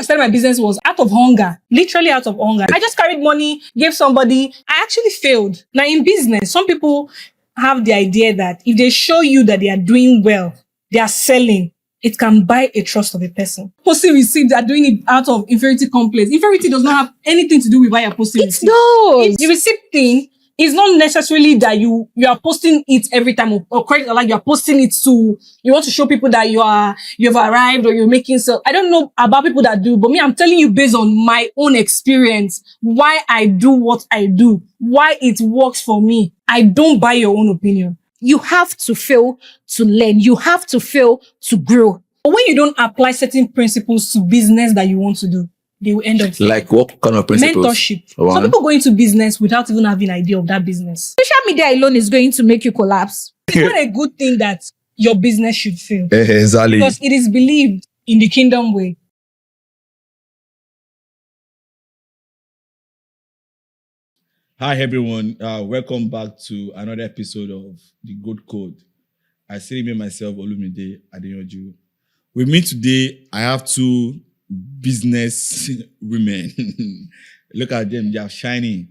started my business was out of hunger, literally out of hunger. I just carried money, gave somebody. I actually failed. Now in business, some people have the idea that if they show you that they are doing well, they are selling, it can buy a trust of a person. Posting receipts are doing it out of inferiority complex. Inferiority does not have anything to do with why you're posting It receipts. does. The receipt thing is not necessarily that you are posting it every time or credit, like you're posting it to, you want to show people that you've arrived or you're making sales. I don't know about people that do, but me, I'm telling you based on my own experience, why I do what I do, why it works for me. I don't buy your own opinion. You have to fail to learn. You have to fail to grow. But when you don't apply certain principles to business that you want to do, they will end up Like what kind of principles? mentorship. One. Some people go into business without even having an idea of that business. Social media alone is going to make you collapse. It's not a good thing that your business should fail. Exactly. Because it is believed in the kingdom way. Hi everyone, welcome back to another episode of The Good Code. I still remain myself, Olumide Adeyanju. With me today, I have two business women. Look at them, they are shining.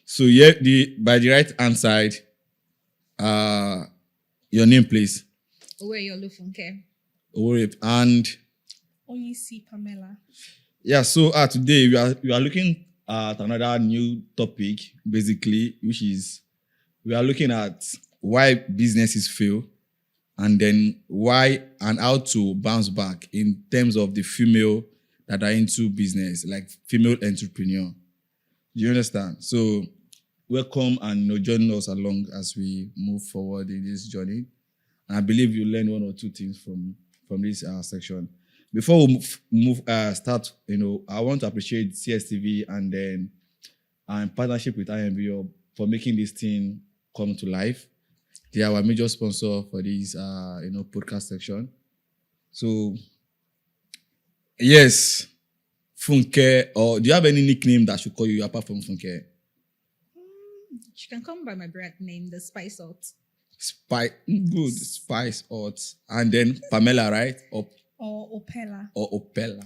So yeah, by the right hand side, your name please. Oweyolufunke. Owerep. And Oyisi Pamela. yeah, so today we are looking at another new topic, basically, which is we are looking at why businesses fail and then why and how to bounce back in terms of the female that are into business, like female entrepreneur. Do you understand? So welcome and join us along as we move forward in this journey. And I believe you learn one or two things from this section. Before we start, I want to appreciate CSTV and then in partnership with IMB for making this thing come to life. They are our major sponsor for this, podcast section. So, yes, Funke, or do you have any nickname that should call you apart from Funke? She can come by my brand name, the Spice Out. Good, Spice Out. And then Pamela, right? Or Opella. Or Opella.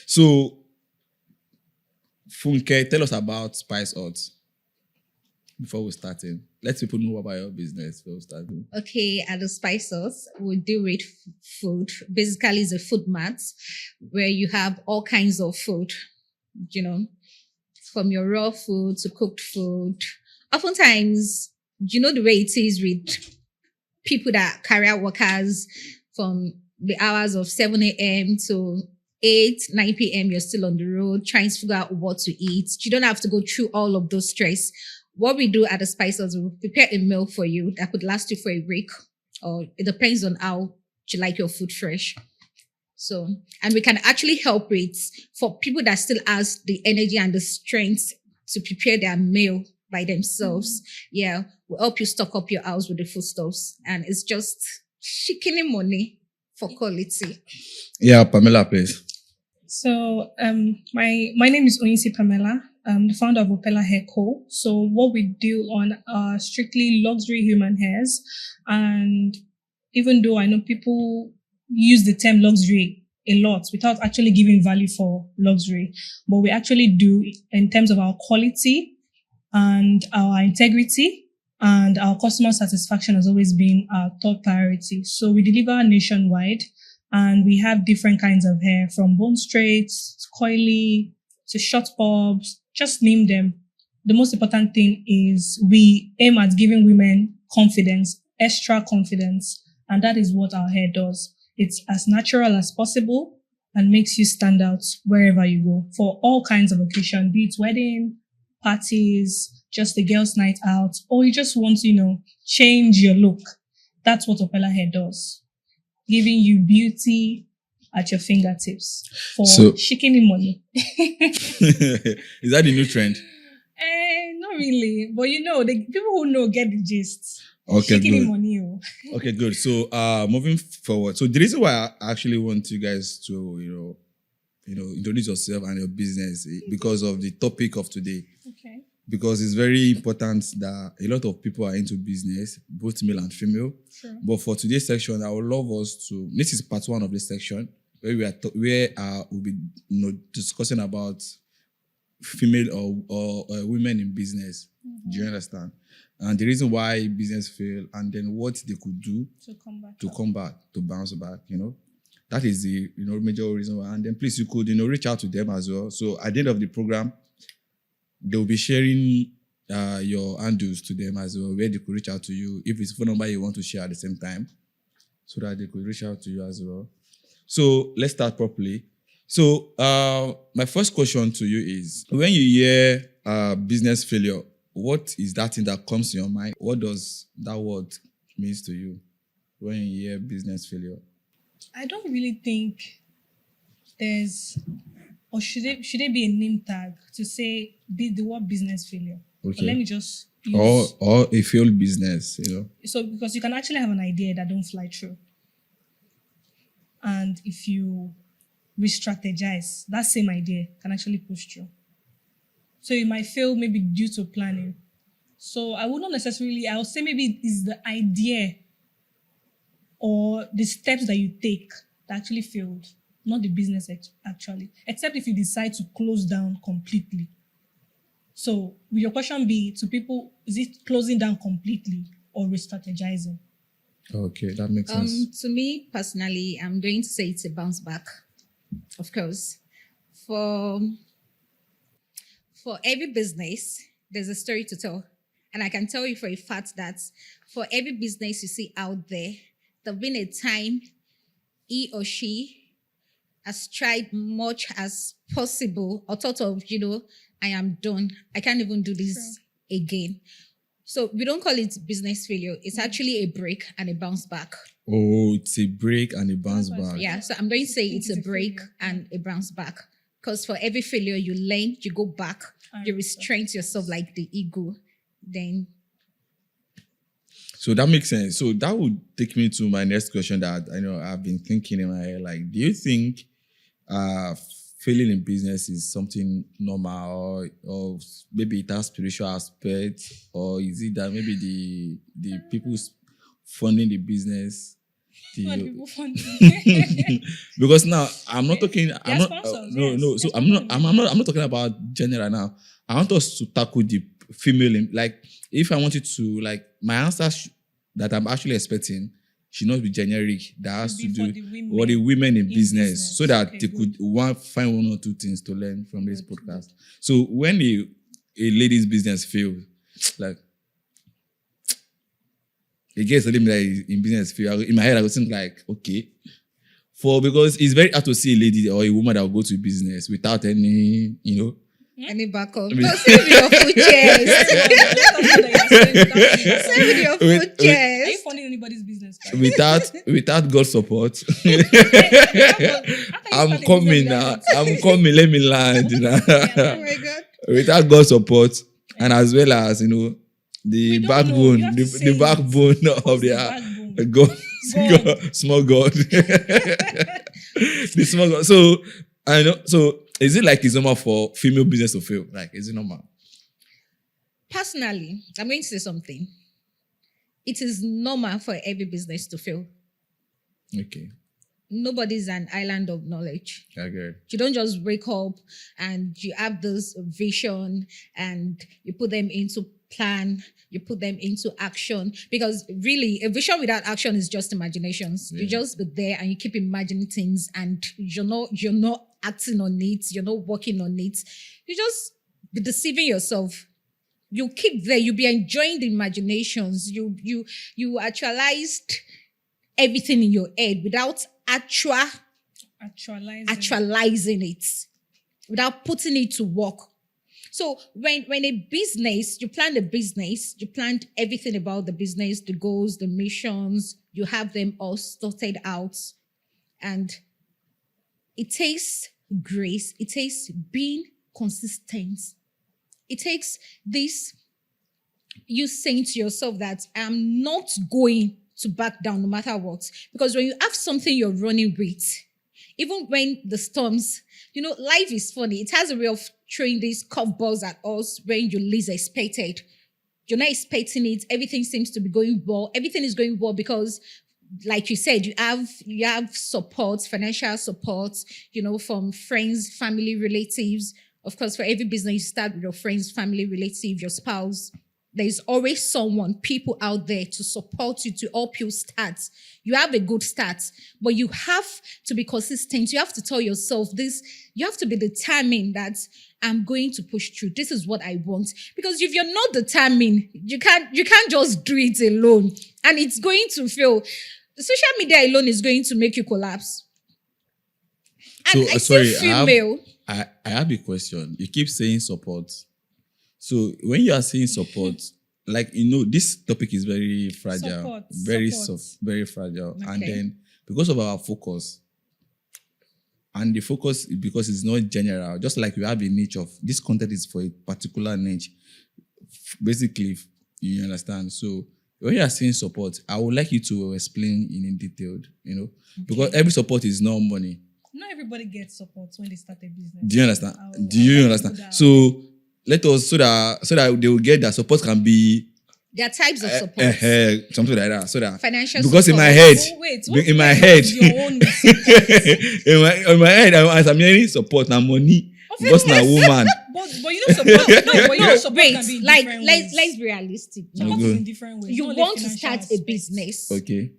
So, Funke, tell us about Spice Out before we start in. Let people know about your business before we start. Okay, at the Spice Out, we deal with food. Basically, it's a food mart where you have all kinds of food, from your raw food to cooked food. Oftentimes, the way it is with people that career workers from the hours of 7 a.m. to 8, 9 p.m., you're still on the road trying to figure out what to eat. You don't have to go through all of those stress. What we do at the Spice House, we prepare a meal for you that could last you for a week, or it depends on how you like your food fresh. So, and we can actually help with for people that still has the energy and the strength to prepare their meal by themselves. Yeah, we'll help you stock up your house with the foodstuffs, and it's just chicken money for quality. Yeah, Pamela, please. So, my name is Oyisi Pamela. I'm the founder of Opella Hair Co. So what we do on are strictly luxury human hairs. And even though I know people use the term luxury a lot without actually giving value for luxury, but we actually do in terms of our quality and our integrity and our customer satisfaction has always been our top priority. So we deliver nationwide and we have different kinds of hair from bone straights, to coily, to short bobs, just name them. The most important thing is we aim at giving women confidence, extra confidence, and that is what our hair does. It's as natural as possible and makes you stand out wherever you go for all kinds of occasions, be it wedding, parties, just a girl's night out, or you just want to, change your look. That's what Opella Hair does. Giving you beauty at your fingertips for shikini money. Is that the new trend? Not really. But the people who know get the gist. Okay, shikini good. money. Okay, good. So moving forward. So the reason why I actually want you guys to, introduce yourself and your business because of the topic of today. Okay. Because it's very important that a lot of people are into business, both male and female. Sure. But for today's section, I would love us to, this is part 1 of this section. where we'll be discussing about female or women in business. Do you understand? And the reason why business fail, and then what they could do to come back, to bounce back. That is the major reason why. And then please, you could reach out to them as well. So at the end of the program, they'll be sharing your handles to them as well, where they could reach out to you if it's a phone number you want to share at the same time, so that they could reach out to you as well. So let's start properly. So my first question to you is, when you hear business failure, what is that thing that comes to your mind? What does that word means to you when you hear business failure? I don't really think there's, or should there be a name tag to say the word business failure? Okay. But let me just use, or a failed business, So because you can actually have an idea that don't fly through, and if you re-strategize, that same idea can actually push through. So you might fail maybe due to planning. So I would not necessarily, I would say maybe it's the idea or the steps that you take that actually failed, not the business actually, except if you decide to close down completely. So will your question be to people, is it closing down completely or re-strategizing? Okay, that makes sense. To me personally, I'm going to say it's a bounce back. Of course, for every business, there's a story to tell. And I can tell you for a fact that for every business you see out there, there'll been a time he or she has tried much as possible or thought of, I am done. I can't even do this again. So we don't call it business failure. It's actually a break and a bounce back. Oh, it's a break and a bounce back. Yeah, so I'm going to say it's a break and a bounce back. Because for every failure, you learn, you go back, you restrain yourself like the ego. Then. So that makes sense. So that would take me to my next question that I've been thinking in my head. Like, do you think failing in business is something normal, or maybe it has spiritual aspect, or is it that maybe the people funding the business? Because now I'm not talking. I'm not. No. So I'm not talking about general now. I want us to tackle the female. Like, if I wanted to, like, my answer that I'm actually expecting should not be generic. That has to do with the women in business, so that they could find one or two things to learn from this podcast. So when a lady's business fails, like, it gets something like in business fail. In my head, I was thinking like, okay, because it's very hard to see a lady or a woman that will go to business without any, any backup. No, say with your food chest. Say with your food chest. Are you funding anybody's business? Without God's support. I'm coming now. Let me land. Oh my God. Without God's support, and as well as the backbone of the God, small God. The small God. So I know. So is it like it's normal for female business to fail? Like, is it normal? Personally, I'm going to say something. It is normal for every business to fail. Okay. Nobody's an island of knowledge. Okay. You don't just wake up and you have this vision and you put them into plan, you put them into action. Because really, a vision without action is just imaginations. Yeah. You just be there and you keep imagining things and you're not acting on it, you're not working on it. You just be deceiving yourself. You keep there, you'll be enjoying the imaginations. You actualized everything in your head without actualizing it, without putting it to work. So when a business, you plan the business, you planned everything about the business, the goals, the missions, you have them all sorted out. And it takes grace, it takes being consistent. It takes this, you saying to yourself that I'm not going to back down no matter what. Because when you have something you're running with, even when the storms, life is funny. It has a way of throwing these curveballs at us when you least expect it. You're not expecting it. Everything seems to be going well. Everything is going well because like you said, you have support, financial support, from friends, family, relatives. Of course, for every business, you start with your friends, family, relative, your spouse. There's always people out there to support you, to help you start. You have a good start, but you have to be consistent. You have to tell yourself this. You have to be determined that I'm going to push through. This is what I want. Because if you're not determined, you can't just do it alone. And it's going to fail. Social media alone is going to make you collapse. And So I sorry, still feel I have a question. You keep saying support. So when you are saying support, like this topic is very fragile, very Support. soft, very fragile. And Okay. then because of our focus, and the focus because it's not general, just like we have a niche of this content is for a particular niche. Basically, you understand. So when you are saying support, I would like you to explain in detail, because every support is not money. Not everybody gets support when they start a business. Do you understand? I'll- Do you I'll understand? put that So let us so that they will get that support can be there are types of support. something like that. So that Financial because in my support. head, Oh, wait, in my head, your own support? in my head, as I'm hearing support now money because now woman. But support. No, but support Wait, can be in like different let's ways. let's be realistic. Support No, is go. in different ways. You not only want to financial start a aspects. business. Okay,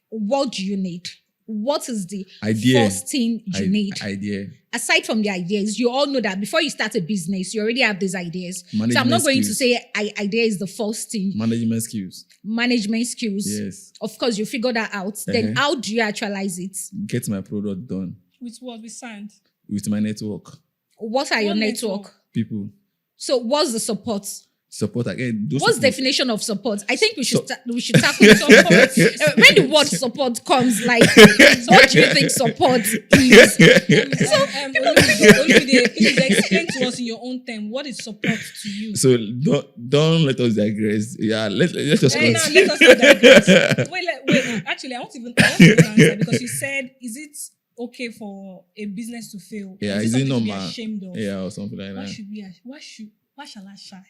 What do you need? What is the Idea. first thing you need? idea. Aside from the ideas, you all know that before you start a business, you already have these ideas. So I'm Management not going skills. to say idea is the first thing. Management skills. Management skills. Yes, Of course, you figure that out. Then Uh-huh. how do you actualize it? get my product done With what we signed. with my network. What are your What network? network? People So what's the support? support again. Those What's the people- definition of support? I think we should So- we should tackle support. When the word support comes, like, what do you think support is? Olumide, please explain to us in your own term what is support to you. So don't let us digress. Yeah, let's just Hey, now continue. let us not digress. Wait. Actually, I won't even answer because you said, is it okay for a business to fail? Yeah, Or is it something to be normal? ashamed of? Yeah, or something like Why that. should we? Why shall I shy?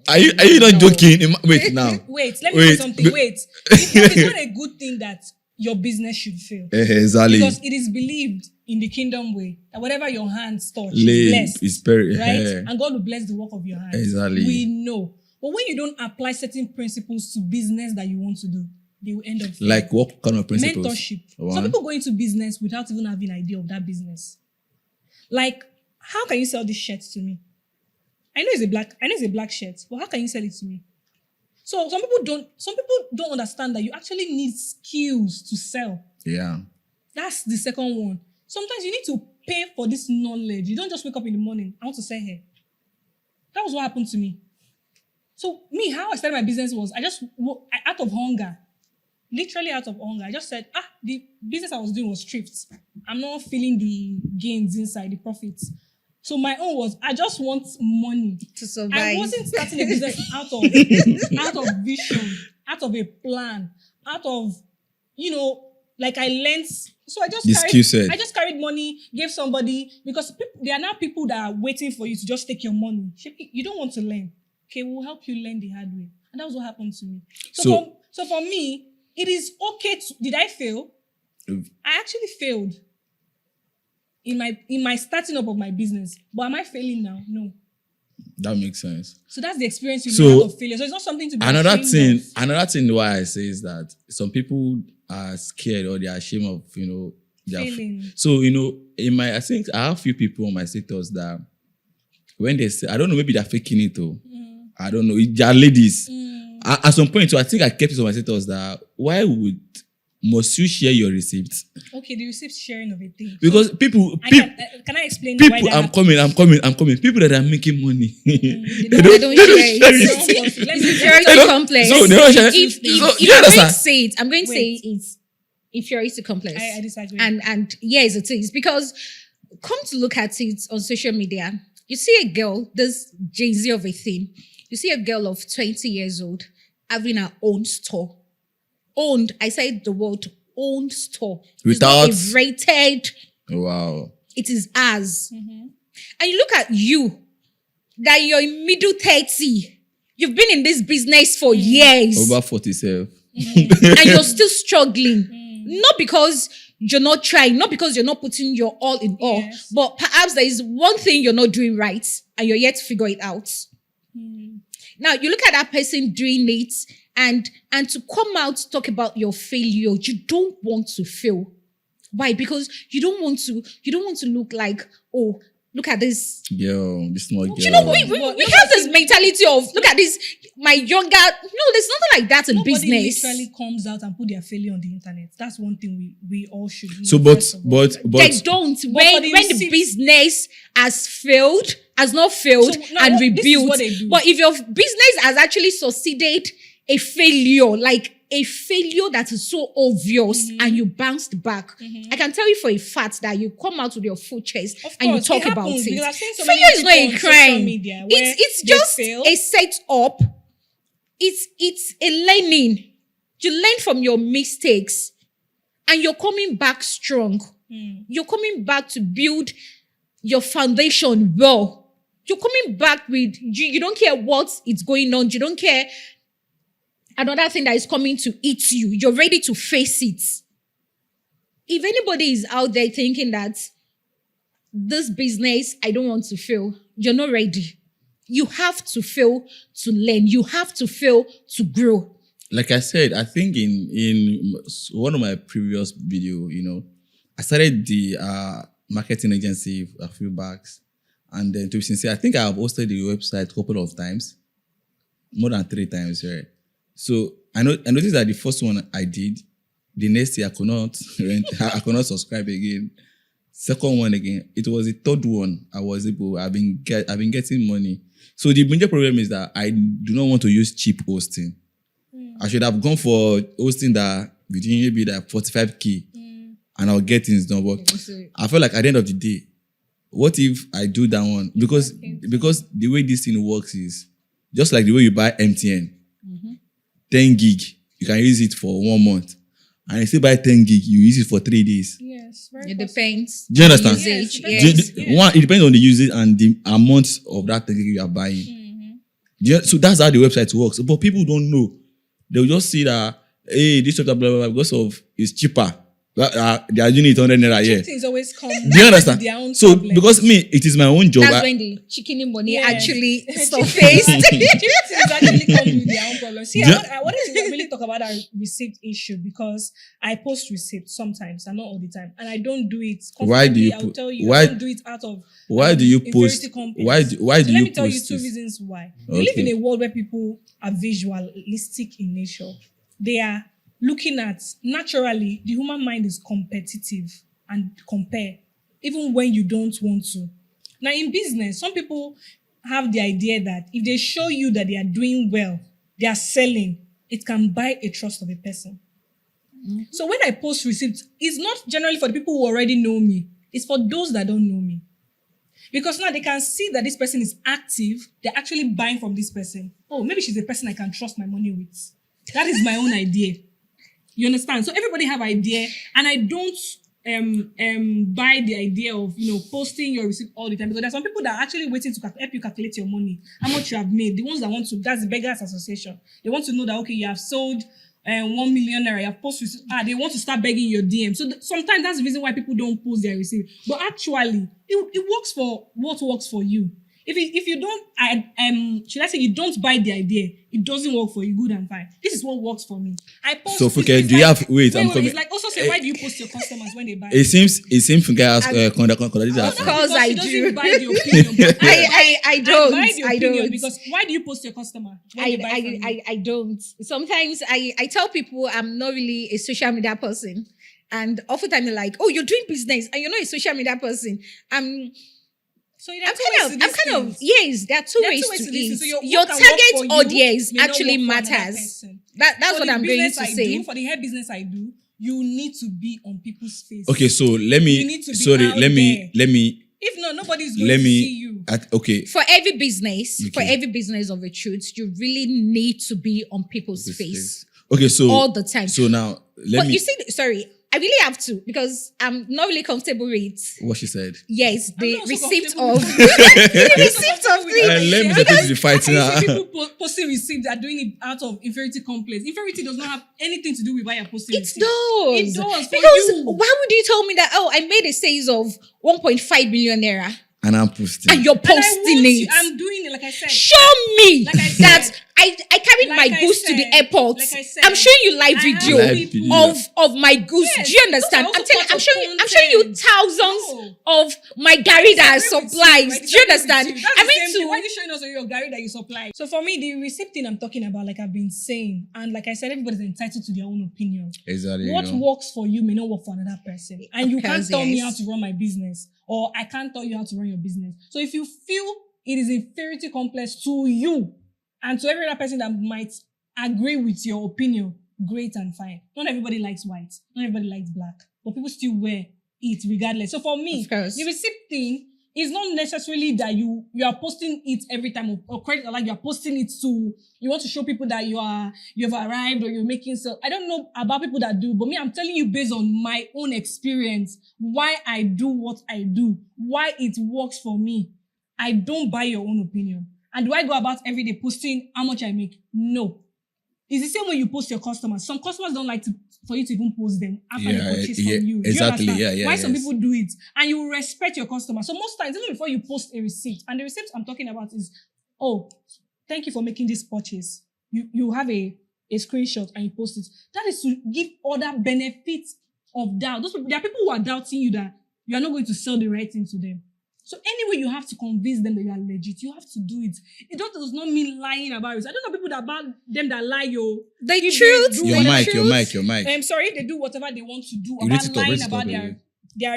Are you not No. joking? Wait now. Wait, let me Wait, say something. but- Wait, it's not a good thing that your business should fail. Exactly. Because it is believed in the kingdom way that whatever your hands touch is Lay blessed, is very right? And God will bless the work of your hands. Exactly. We know. But when you don't apply certain principles to business that you want to do, they will end up failing. like what kind of principles? Mentorship. One. Some people go into business without even having an idea of that business. Like, how can you sell this shirt to me? I know it's a black shirt, but how can you sell it to me? So some people don't understand that you actually need skills to sell. Yeah. That's the second one. Sometimes you need to pay for this knowledge. You don't just wake up in the morning, I want to sell hair. That was what happened to me. So me, how I started my business was out of hunger, literally out of hunger. I just said, the business I was doing was thrift. I'm not feeling the gains inside, the profits. So my own was, I just want money. To survive. I wasn't starting a business out of vision, out of a plan, out of, like I learned. So I just The skill set. I just carried money, gave somebody, because there are now people that are waiting for you to just take your money. You don't want to learn. Okay, we'll help you learn the hard way. And that was what happened to me. So for me, it is okay to, did I fail? I actually failed in my starting up of my business. But am I failing now? No. That makes sense. So that's the experience you So, learn out of failure. So it's not something to be ashamed of. Another thing why I say is that some people are scared or they are ashamed of, their Failing. So, I think I have few people on my status that when they say, I don't know, maybe they're faking it or I don't know, they are ladies. At some point, so I think I kept it on my status that must you share your receipts? Okay, the receipt sharing of a thing. Because Can I explain why people, that I'm coming. People that are making money. They don't share it. happens? Let me Inferiority complex. So they don't share- If so, I'm you going to understand? say it, I'm going to say Wait. it's inferiority complex. I disagree. And yes, it is, because come to look at it on social media, you see a girl, this Jay-Z of a thing. You see a girl of 20 years old having her own store. Owned, I said the word owned store. Without- It's not a rated, Wow. it is ours. And you look at you, that you're in middle 30. You've been in this business for years. Over 47. and you're still struggling. Not because you're not trying, not because you're not putting your all in all, Yes. but perhaps there is one thing you're not doing right and you're yet to figure it out. Now you look at that person doing it and to come out to talk about your failure, you don't want to fail. Why? Because you don't want to look like, oh, look at this. Girl, this small girl. You know, we have this mentality of, look at this, my younger. No, there's nothing like that in Nobody business. literally comes out and put their failure on the internet. That's one thing we all should know. So, first of all. They don't. for When the the business has not failed So, now and this is rebuilt. what they do. But if your business has actually succeeded a failure, like a failure that is so obvious, Mm-hmm. and you bounced back, I can tell you for a fact that you come out with your full chest Of and you course, talk it about happens, it. because I've seen so many Failure is not people a on social crime. media where It's they just fail. a setup. It's a learning. You learn from your mistakes and you're coming back strong. You're coming back to build your foundation well. You're coming back with, you don't care what is going on. You don't care another thing that is coming to eat you. You're ready to face it. If anybody is out there thinking that this business, I don't want to fail, you're not ready. You have to fail to learn. You have to fail to grow. Like I said, I think in one of my previous video, I started the marketing agency a few backs, and then to be sincere, I think I have hosted the website a couple of times, more than 3 times, right? So I noticed that the first one I did, the next year I could not I could not subscribe again. Second one again, it was the third one I was able. I've been getting money. So the major problem is that I do not want to use cheap hosting. I should have gone for hosting that between maybe like 45k, and I'll get things done. But I feel like at the end of the day, what if I do that one? Because the way this thing works is just like the way you buy MTN, 10 gig, you can use it for 1 month, and you still buy 10 gig, you use it for 3 days. Yes, very It possible. depends. Do you understand? Usage, Yes, yes. One, it depends on the usage and the amount of that 10 gig you are buying. So that's how the website works. But people don't know. They'll just see that, hey, this blah, blah, blah, because of it's cheaper. They are doing it 100 naira here. Things always come. Do you understand? with their own So problems. because me, it is my own job. That's when the chicken money Yes. actually Things surfaced. actually come with their own problems. See, Yeah. I wanted to really talk about that receipt issue because I post receipts sometimes and not all the time, and I don't do it. Why do you I'll put- tell you, why- I don't do it out of Why do you inferiority post? complex. Why So do let you me tell you post 2 this? reasons why. We live in Okay. a world where people are visualistic in nature. They are looking at, naturally, the human mind is competitive and compare, even when you don't want to. Now, in business, some people have the idea that if they show you that they are doing well, they are selling, it can buy a trust of a person. So when I post receipts, it's not generally for the people who already know me. It's for those that don't know me. Because now they can see that this person is active. They're actually buying from this person. Oh, maybe she's a person I can trust my money with. That is my own idea. You understand? So everybody have idea, and I don't buy the idea of posting your receipt all the time, because there's some people that are actually waiting to help you calculate your money, how much you have made. The ones that want to, that's the Beggars Association. They want to know that, okay, you have sold 1 million naira, you have posted receipt. They want to start begging your DM. So sometimes that's the reason why people don't post their receipt. But actually, it works for what works for you. If you don't, should I say you don't buy the idea, it doesn't work for you, good and fine. This is what works for me. I post. So, Funke, it's do you like- have- wait, I'm coming. It's like also say, why do you post your customers when they buy? It seems Funke has contradicted Of that. course I She do. doesn't buy the opinion. But I don't. buy the I opinion don't. because why do you post your customer when they buy from you? I don't. Sometimes I tell people I'm not really a social media person. And oftentimes they're like, oh, you're doing business and you're not a social media person. So there are two ways to these things. Yes, there are two There are ways two ways to to this thing. it. So your Your work can work for target you, audience may not actually work for another matters. person. That's For what the I'm going business to I say. do, for the hair business I do, you need to be on people's face. Okay, so let You need to me. be Sorry, out let me. If not, nobody's going Let to me. see you. Okay. For every business, Okay. of a truth, you really need to be on people's face Okay, so all the time. So now let But me. you see, sorry, I really have to because I'm not really comfortable with. What she said. Yes, the not so receipt comfortable of with the receipt of things. Let me separate the fighting. I see people posting receipts are doing it out of inferiority complex. Inferiority does not have anything to do with why you're posting It receipts. does. It does for Because you. why would you tell me that? Oh, I made a sales of 1.5 million naira, And I'm posting. and you're And I posting want it. you, I'm doing it like I said. Show me Like I said. that I carried Like my I goods to the said. airport. Like I said. I'm showing you live I video have Live people- video. of my goods. Yes, Do you understand? those are I'm telling. also I'm showing. part of I'm showing you content. thousands No. of my Gary that I I agree with supplies. you, I Do you disagree with understand? you. That's I the mean same thing. Why are to. you showing us your Gary that you supply? So for me, the receipt thing I'm talking about, like I've been saying, and like I said, everybody's entitled to their own opinion. Exactly. What works for you may not work for another person. And you Of can't course, tell me yes. how to run my business, or I can't tell you how to run your business. So if you feel it is inferiority complex to you and to every other person that might agree with your opinion, great and fine. Not everybody likes white, not everybody likes black, but people still wear it regardless. So for me, Of course. the receipt thing is not necessarily that you are posting it every time or credit, or like you are posting it to, you want to show people that you've arrived or you're making sales. I don't know about people that do, but me, I'm telling you based on my own experience, why I do what I do, why it works for me. I don't buy your own opinion. And do I go about every day posting how much I make? No. It's the same way you post your customers. Some customers don't like for you to even post them after they purchase from you. Do you exactly. understand? Why some Yes. people do it, and you will respect your customer. So most times, even before you post a receipt, and the receipt I'm talking about is, oh, thank you for making this purchase. You have a screenshot and you post it. That is to give other benefits of doubt. There are people who are doubting you that you are not going to sell the right thing to them. So anyway, you have to convince them that you are legit. You have to do it. It does not mean lying about it. I don't know people that about them that lie. The If truth. they do Your what- mic, truth. your mic, your mic. I'm sorry if they do whatever they want to do You about raise it up, lying raise it about up, their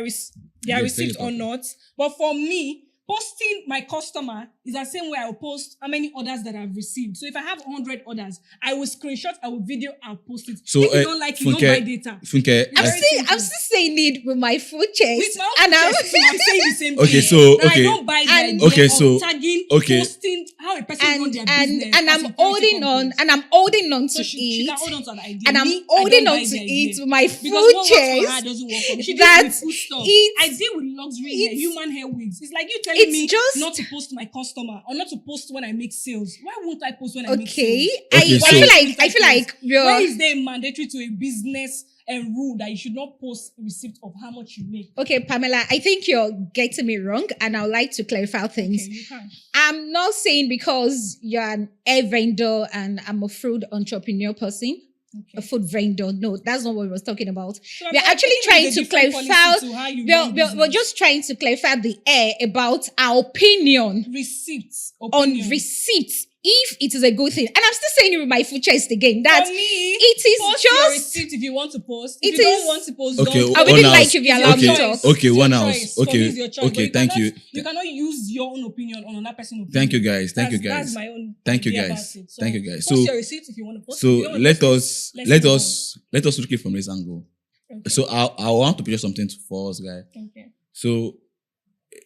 Yes, receipt raise it or up. not. But for me, posting my customer is the same way I will post how many orders that I've received. So if I have 100 orders, I will screenshot, I will video, I'll post it. So, if you don't like it, don't buy data. Funke, I'm Very still simple. saying it with my full chest, With my and own chest, I'm saying the same Okay, thing. so, That okay. I don't buy the And- idea Okay, of so, tagging, okay. posting how a person runs their business. and as I'm inferiority holding on, complex. and I'm holding on So to she it, can hold on to that idea. and I'm Me, I holding don't on buy to the idea. it with my Because full what works for her chest. doesn't work for me. She that deals with food stuff. it's- I deal with luxury hair, it's- human hair wigs. It's like you telling it's me just- not to post my customer or not to post when I make sales. Why won't I post when I make Okay, sales? Okay, I so- feel like Why you're is there mandatory to a business and rule that you should not post receipt of how much you make? okay, Pamela. I think you're getting me wrong, and I would like to clarify things. Okay, you can. I'm not saying because you're an air vendor and I'm a food entrepreneur person, a Okay. food vendor. No, that's not what we was talking about. So We're I'm actually taking trying the to different clarify. policy to how you run We're business. just trying to clarify the air about our opinion receipts on opinion. receipts if it is a good thing. And I'm still saying it with my full chest again that For me, it is post your just. receipt if you want to post. It If you is- don't want to post, Okay, don't I post. really one like house. if you It's allow your me to choice. talk. Okay, It's one your house. choice. For me, Okay, it's your choice. okay, But you thank cannot- you. You cannot use your own opinion on another person's opinion. Thank you, guys. Thank you, That's guys. my own. Thank you, idea guys. about it. Thank you, guys. Post So- your receipt if you want to post. So If you don't want to let post us let's let move us let us look it from this angle. Okay. So I want to picture something for us, guys. Okay. So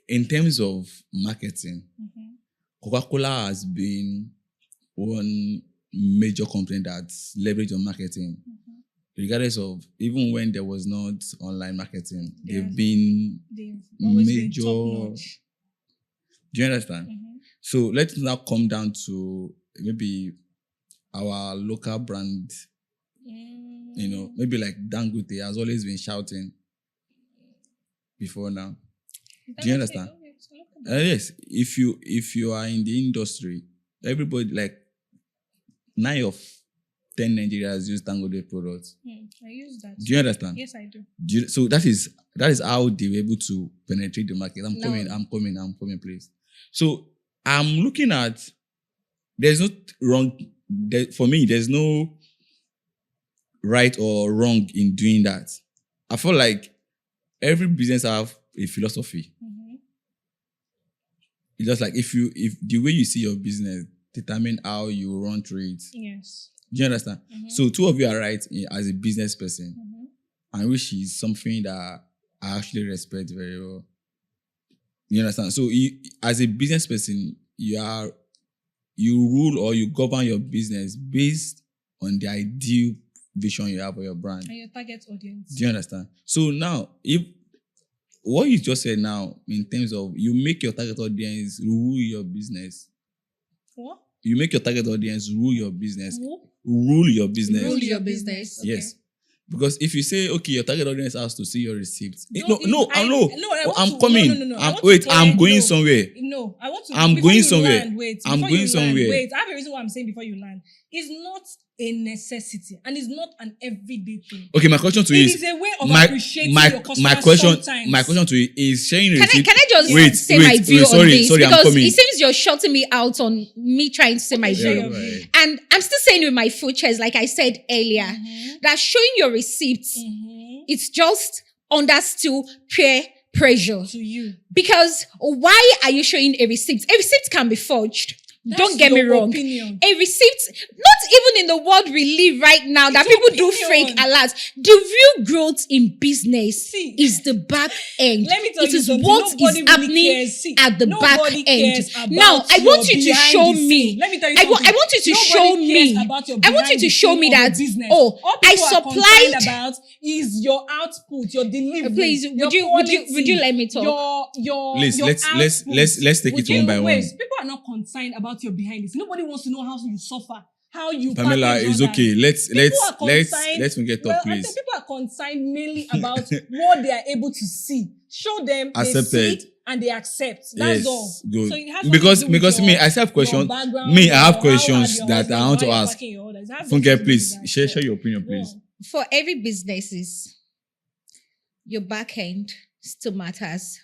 in terms of marketing, Mhm. Coca-Cola has been one major company that's leveraged on marketing. Mhm. Regardless of even when there was not online marketing, they've Yes. been They've always been major. top-notch. Do you understand? Mhm. So let's now come down to maybe our local brand. You know, maybe like Dangote has always been shouting before now. Do you understand? Okay, so look at that. Yes, if you are in the industry, everybody like 9 of 10 Nigerians use Dangote products. I use that. Do you understand? Yes, I do. So that is how they were able to penetrate the market. I'm coming, please. So I'm looking at there's no wrong for me, there's no right or wrong in doing that. I feel like every business have a philosophy. Mhm. It's just like if the way you see your business determine how you run through it. Yes. Do you understand? Mhm. So two of you are right as a business person, Mhm. and which is something that I actually respect very well. You understand? So as a business person, you rule or you govern your business based on the ideal vision you have for your brand. And your target audience. Do you understand? So now, if what you just said now, in terms of you make your target audience rule your business. What? You make your target audience rule your business. Who? Rule your business. Rule your business. Okay. Yes. Because if you say, okay, your target audience has to see your receipts. Don't I'm coming. No. I'm going somewhere. No, I want to. I'm before going you somewhere. Land, wait, I'm before going you somewhere. Land, wait, I have a reason why I'm saying before you land. It's not a necessity and it's not an everyday thing. Okay, my question to It you is a way of appreciating your customers my question sometimes. to you is sharing your Can receipt. I just Wait, say my view on this? Sorry, I'm because coming. it seems you're shutting me out on me trying to say my Share view. your view. And I'm still saying with my full chest, like I said earlier, that showing your receipts, it's just under still peer pressure. To you. Because why are you showing a receipt? A receipt can be forged. Don't get me your wrong. opinion. A receipt, not even in the world we live right now, that It's people do opinion. fake alerts. The real growth in business See, is the back end. Let me tell It you is something. what is Nobody really happening cares. See, at the back nobody end. cares about Now, I your want you to behind show the me. scene. Let me tell you I something. want you to Nobody show cares me. about your I want you behind to the show scene me of your that, business. oh, All I people are supplied. concerned about is your output, your delivery. Please, your would you let me talk? Please, your let's take it one by one. People are not concerned about your behind the scene. Nobody wants to know how you suffer, how you Pamela, package it's others. okay. Let's concerned- get up, please. People are concerned mainly about what they are able to see. Show them Accepted. they see and they accept. That's Yes, all. good. So it has nothing Because to do with me, your- I still have questions. your background, Me, I have how questions your that husband, I want how to you're ask. packing your orders. It has nothing to Funke, do please with that. share your opinion, Go please. on. For every businesses, your back end still matters.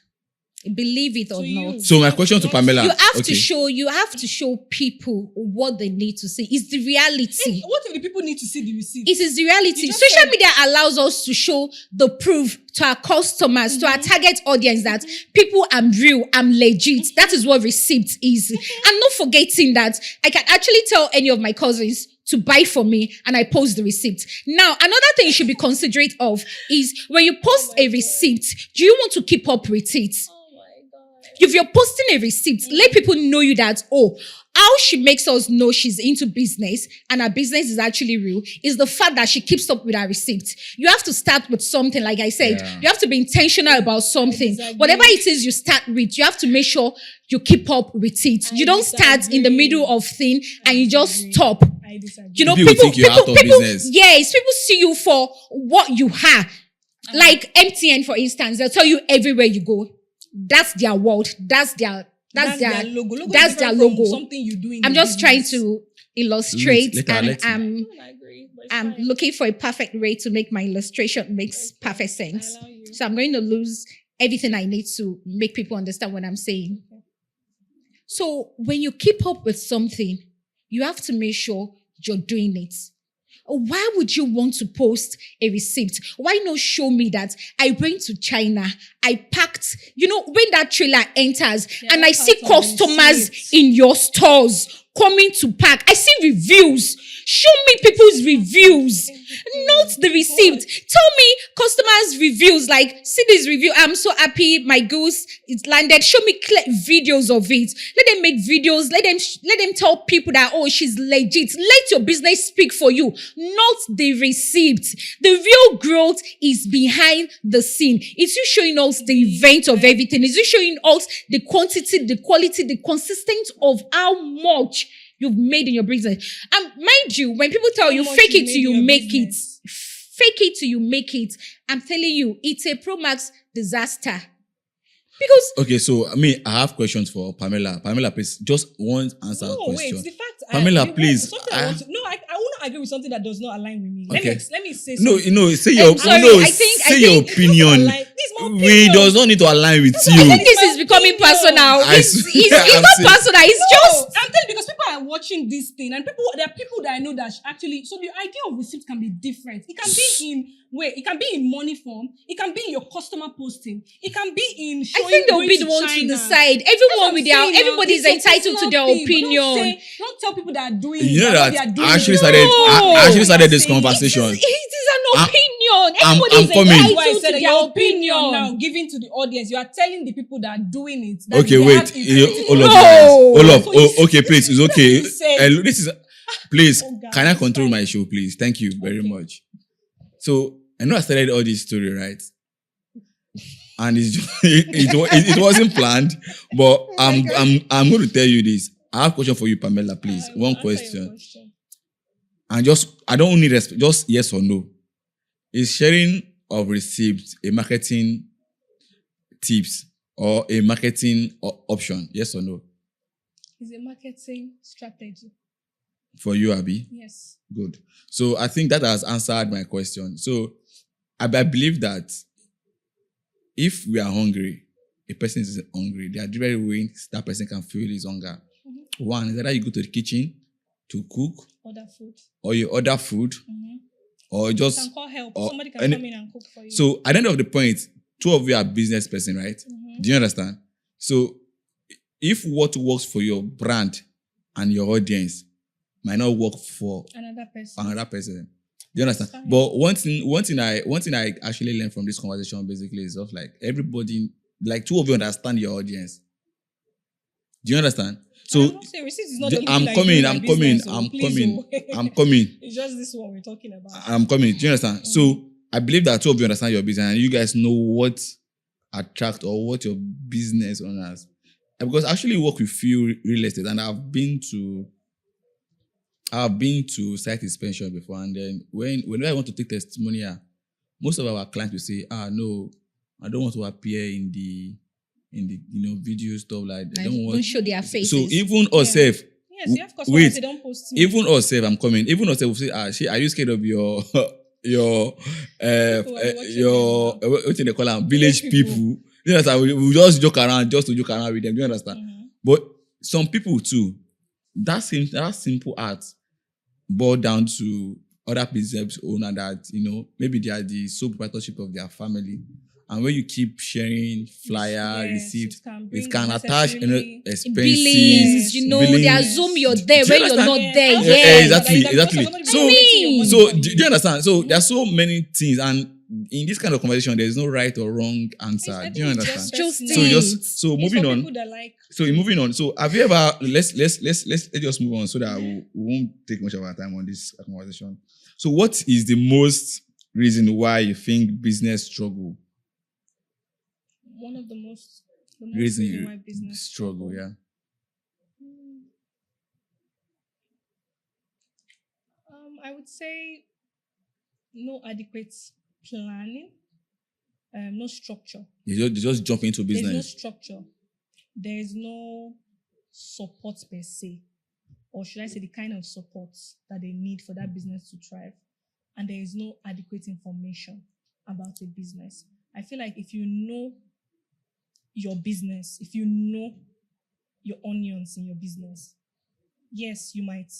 Believe it or To you. not. So my question to Pamela, You have okay. you have to show people what they need to see. It's the reality. What if the people need to see the receipt? It is the reality. You just Social said- media allows us to show the proof to our customers, to our Mm-hmm. target audience that people, I'm real, I'm legit. That is what receipt is. Mm-hmm. I'm not forgetting that I can actually tell any of my cousins to buy for me and I post the receipt. Now, another thing you should be considerate of is when you post a receipt, do you want to keep up with it? Oh my God. If you're posting a receipt, let people know you that, oh, how she makes us know she's into business and her business is actually real is the fact that she keeps up with her receipt. You have to start with something, like I said. Yeah. You have to be intentional about something. disagree. Whatever it is you start with, you have to make sure you keep up with it. You don't start in the disagree. middle of thing and you just disagree. stop. I disagree. You know, People think you're out of business. yes, people see you for what you are. Like MTN, for instance, they'll tell you everywhere you go. That's their world. That's their logo. Logo that's is their different from logo. Something you do in I'm the just trying business. to illustrate, Later, and let's- I agree, but it's I'm fine. looking for a perfect way to make my illustration makes perfect sense. I allow you. So I'm going to lose everything I need to make people understand what I'm saying. So when you keep up with something, you have to make sure you're doing it. Why would you want to post a receipt? Why not show me that I went to China, I packed, when that trailer enters Yeah, and I that's see part of the customers receipt. in your stores coming to pack. I see reviews. Show me people's reviews, not the receipt. Tell me customers' reviews, like, see this review, I'm so happy my goose is landed. Show me clear videos of it. Let them make videos. Let them tell people that, oh, she's legit. Let your business speak for you, not the receipt. The real growth is behind the scene. It's you showing us the event of everything. It's you showing us the quantity, the quality, the consistency of how much you've made in your business. And mind you, when people tell you much fake you it made till you in your make business. it, fake it till you make it, I'm telling you, it's a Pro Max disaster. Because Okay, so I have questions for Pamela. Pamela, please, just one answer No, question. wait. The fact, Pamela, wait, please. Something I want to. No, I will not agree with something that does not align with me. Okay. Let me say No, something. say your I'm sorry, I think- say your opinion. This is my We opinion. does not need to align with I you. think this is becoming personal. I It's swear, I'm not saying- personal. It's No, just I'm telling you because people are watching this thing and there are people that I know that actually, so the idea of receipt can be different. It can be in money form. It can be in your customer posting. It can be in showing I think they'll going be to the ones to China. decide. That's what Everyone I'm with their, saying now. everybody is It's your entitled to their personal thing, but opinion. Don't tell people that are doing You know what that they are doing. I actually No. started. I actually started this Saying- conversation. It is an I'm- opinion. I'm Everybody is coming. That's why I entitled said to that their your opinion opinion. now giving to the audience. You are telling the people that are doing it. That Okay, they wait. have inferiority Hold No. up, guys. Hold up. So it's- Okay, please. It's okay. This is- Please, Oh, God, can I it's control fine. my show, please? Thank you very Okay. much. So I know I started all this story, right? And it's just, it wasn't planned, but I'm going to tell you this. I have a question for you, Pamela, please. I will One answer your question. And I don't need just yes or no. Is sharing of receipts a marketing tips or a marketing option? Yes or no? It's a marketing strategy. For you, Abby? Yes. Good. So I think that has answered my question. So I believe that if we are hungry, a person is hungry, there are different ways that person can feel his hunger. Mm-hmm. One is either you go to the kitchen to cook, Order food. or you order food, Mm-hmm. or You just can call help. or Somebody can any- come in and cook for you. So at the end of the point, two of you are business person, right? Mm-hmm. Do you understand? So if what works for your brand and your audience might not work for Another person. another person. Do you understand? Fine. But one thing I actually learned from this conversation basically is of like everybody, like two of you understand your audience. Do you understand? So I'm not saying receipt is not the only I'm thing I coming, do in I'm my coming, business, I'm please, coming, oh. I'm coming, It's just this one we're talking about. I'm coming. Do you understand? So I believe that two of you understand your business and you guys know what attract or what your business owners. Because I actually work with few real estate and I've been to site inspection before, and then whenever I want to take testimonial, most of our clients will say, no, I don't want to appear in the video stuff like that. Don't show their faces. So even us self, Yes, you have customers wait, they don't post me. even us self, I'm coming. Even us self will say, are you scared of your what do they call them? Village people. You understand? We just joke around just to joke around with them. Do you understand? Mm-hmm. But some people too, that simple art boiled down to other business owner that, maybe they are the sole proprietorship of their family. And when you keep sharing flyer, receipt, it can attach expenses. Billings, they assume you're there Do when you you're not understand? there. Yeah, Yes. Exactly. So do you understand? So there are so many things, and in this kind of conversation, there is no right or wrong answer. Do you understand? So moving on. So moving on. So have you ever let's just move on so that we won't take much of our time on this conversation. So what is the most reason why you think business struggle? One of the most reason why business struggle, yeah. I would say no adequate planning, no structure. You just jump into business. There's no structure. There is no support per se, or should I say the kind of support that they need for that business to thrive. And there is no adequate information about a business. I feel like if you know your business, if you know your onions in your business, yes, you might.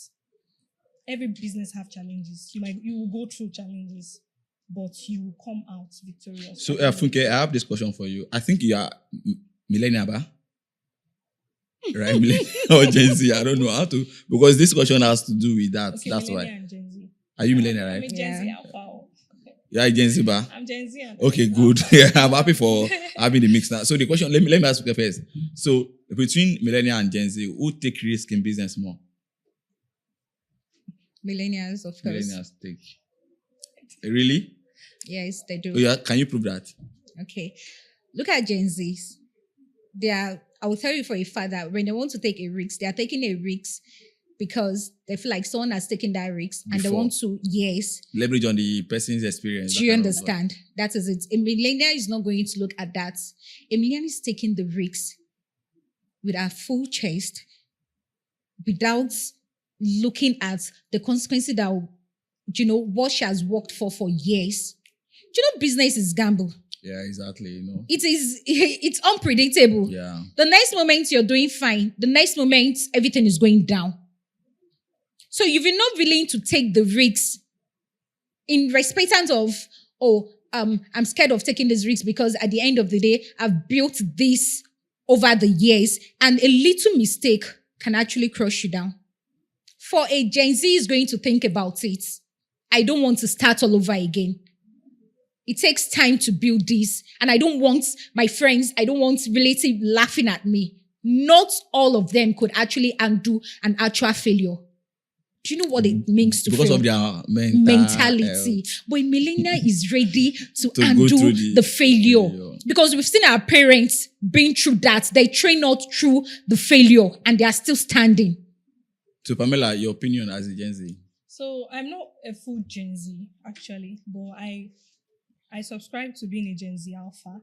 Every business have challenges. You will go through challenges, but you will come out victorious. So, Funke, I have this question for you. I think you are millennial, right? Millennial or Gen Z? I don't know how to, because this question has to do with that. Okay, that's why. And Gen Z. Are you millennial, right? I'm a Gen Z alpha. You are Gen Z, ba? I'm Gen Z. Okay, good. Yeah, I'm happy for having the mix now. So the question, let me ask you first. So between millennial and Gen Z, who take risk in business more? Millennials, of course. Millennials take. Really? Yes, they do. Oh, yeah. Can you prove that? Okay. Look at Gen Zs. I will tell you for a fact that when they want to take a risk, they are taking a risk because they feel like someone has taken that risk and they want to, leverage on the person's experience. Do you understand? That is it. A millennial is not going to look at that. A millennial is taking the risk with a full chest without looking at the consequences that, what she has worked for years. Do you know business is gamble? Yeah, exactly. It's unpredictable. Yeah. The next moment you're doing fine. The next moment everything is going down. So if you're not willing to take the risks in respect of, I'm scared of taking this risk because at the end of the day, I've built this over the years and a little mistake can actually crush you down. For a Gen Z is going to think about it. I don't want to start all over again. It takes time to build this. And I don't want my friends, I don't want relatives laughing at me. Not all of them could actually undo an actual failure. Do you know what it means to because fail? of their mentality. But a millennial is ready to go undo through the failure. Because we've seen our parents being through that. They train out through the failure and they are still standing. So Pamela, your opinion as a Gen Z? So I'm not a full Gen Z actually, but I subscribe to being a Gen Z alpha,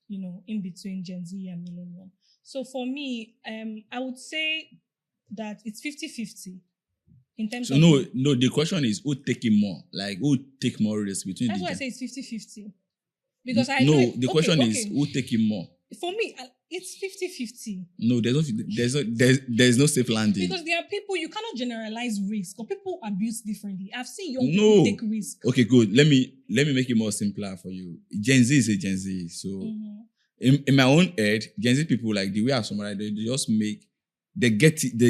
in between Gen Z and millennial. So for me, I would say that it's 50-50 in terms So of... no, the question is who taking more? Like who take more risk between That's the why I gen- say it's 50-50. Because I No, know... the question is who taking more? For me, it's 50-50. No, there's no safe landing. Because there are people, you cannot generalize risk, or people abuse differently. I've seen young No. people take risk. Okay, good. Let me make it more simpler for you. Gen Z is a Gen Z. So in my own head, Gen Z people, like the way I summarize, they just they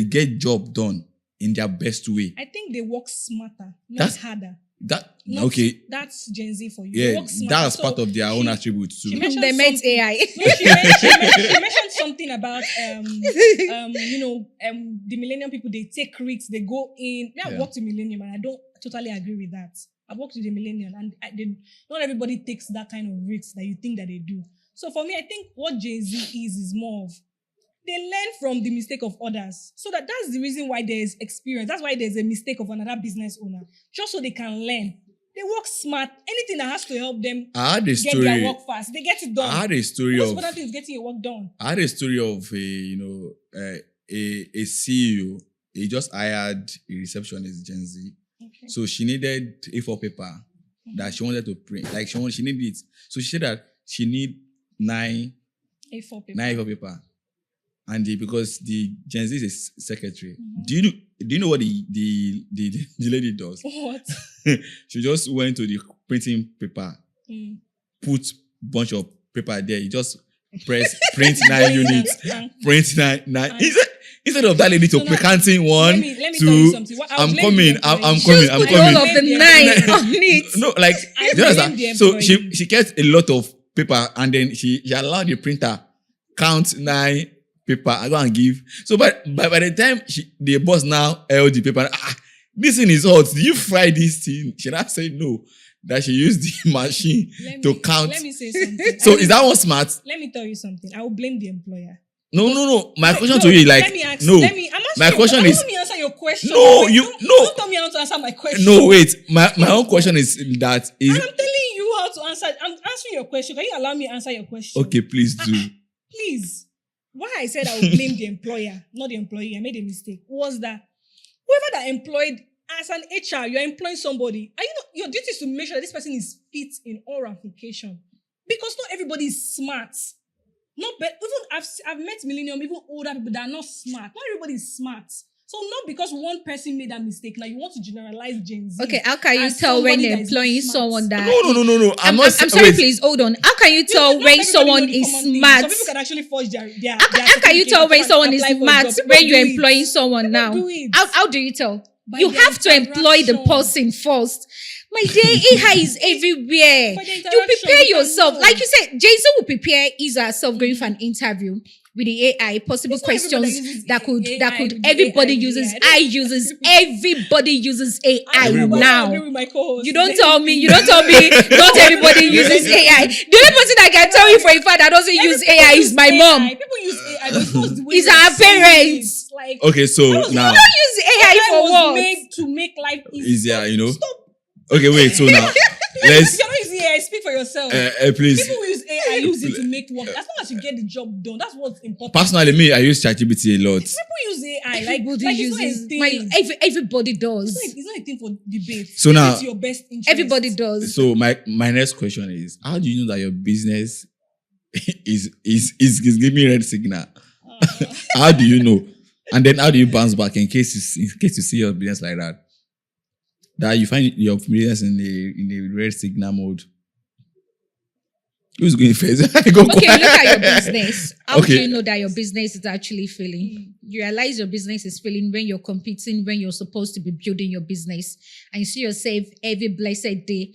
get job done in their best way. I think they work smarter, not That's- harder. Okay. That's Gen Z for you. Yeah, They work smarter. that's So part of their own attributes too. she mentioned They met something- AI. No, she mentioned something about the millennium people, they take risks, they go in. I Yeah. worked with millennium and I don't totally agree with that. I worked with the millennium and not everybody takes that kind of risks that you think that they do. So for me, I think what Gen Z is more of, they learn from the mistake of others. So that's the reason why there's experience. That's why there's a mistake of another business owner. Just so they can learn. They work smart. Anything that has to help them I had a get story. their work fast, they get it done. I had a story Most of important thing is getting your work done. I had a story of a CEO. He just hired a receptionist, Gen Z. Okay. So she needed A4 paper that she wanted to print. Like she needed it. So she said that she need 9 A4 paper. A4 paper. And because the Gen Z is a secretary. Do you know what the lady does? What? She just went to the printing paper, put bunch of paper there. You just press print 9 units, print 9. Instead of that lady to So now, counting 1, let me tell you 2, something. I'll I'm blame coming, the I'm employee. coming, Just I'm put coming. all of the Blame 9 the on it. No, like I you understand? blame the So employee. she gets a lot of paper and then she allowed the printer count 9 paper. I go and give. So by the time the boss now held the paper, this thing is hot. Did you fry this thing? She not say no. That she used the machine to count. Let me say something. So is that one smart? Let me tell you something. I will blame the employer. No. My question No, to you is like let me ask, no. I'm asking My you, question don't is let me answer your question. no. Wait, You don't, no. Don't tell me how to answer my question. No, wait. My own question is that is And I'm telling you how to answer. I'm answering your question. Can you allow me to answer your question? okay. Please do. Please. Why I said I would blame the employer, not the employee, I made a mistake, was that whoever that employed as an HR, you're employing somebody, and your duty is to make sure that this person is fit in all ramification. Because not everybody is smart. Even I've met millennium, even older people that are not smart. Not everybody is smart. So not because one person made that mistake, now you want to generalize Gen Z. Okay, how can you as tell when somebody they're that is employing smart. someone that... No. I'm sorry, wait. please, hold on. How can you tell Not when everybody someone know the is common thing. smart? Some people can actually forge their How can you tell when someone is smart when you're employing someone People now? do it. How do you tell? By You their have to employ the interaction. person first. My dear, AI is everywhere. By the You interaction, prepare you can yourself. know. Like you said, Jason will prepare his herself going for an interview with the AI, possible It's not everybody questions uses that could AI, everybody AI, uses. AI. I uses everybody uses AI Everybody. I now. agree with my co-host. You don't tell me. Not everybody uses AI. The only person I can tell you for a fact that doesn't use AI is my mom. People use AI, but it's not the way It's they're our saying parents. it. Like, Okay, so now Use AI AI for was what? made to make life easier, you know. Stop. Okay, wait. So now let's If you're not using AI, speak for yourself. please. People who use AI use it to make work. As long as you get the job done, that's what's important. Personally, me, I use ChatGPT a lot. People use AI. Everybody Like uses. it's not a thing. Everybody does. It's not a thing for debate. So Use now- it to your best interest. Everybody does. So my next question is: how do you know that your business is giving red signal? How do you know? And then how do you bounce back in case you see your business like that? That you find your business in a red signal mode. Who's going first? Go Okay, look at your business. How Okay. do you know that your business is actually failing? You realize your business is failing when you're competing, when you're supposed to be building your business, and you see yourself every blessed day,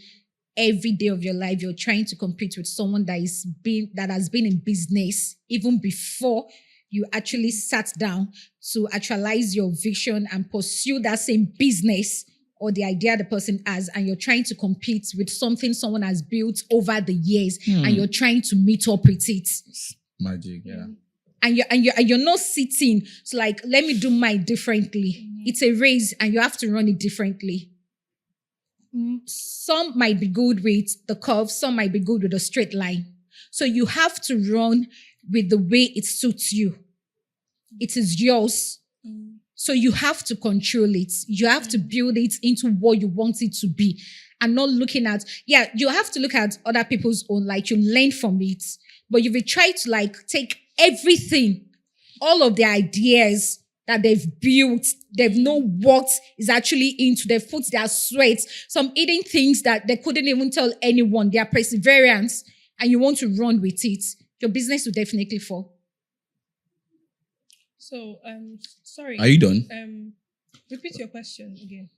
every day of your life, you're trying to compete with someone that has been in business even before you actually sat down to actualize your vision and pursue that same business or the idea the person has, and you're trying to compete with something someone has built over the years, and you're trying to meet up with it. Magic, yeah. And you're not sitting to like, let me do mine differently. It's a race and you have to run it differently. Some might be good with the curve, some might be good with a straight line. So you have to run with the way it suits you. It is yours. So you have to control it. You have to build it into what you want it to be. And not looking at, you have to look at other people's own, like you learn from it. But if you try to like take everything, all of the ideas that they've built, they've know what is actually into, they've put their sweat, some hidden things that they couldn't even tell anyone, their perseverance, and you want to run with it, your business will definitely fall. So, sorry. Are you done? Repeat your question again.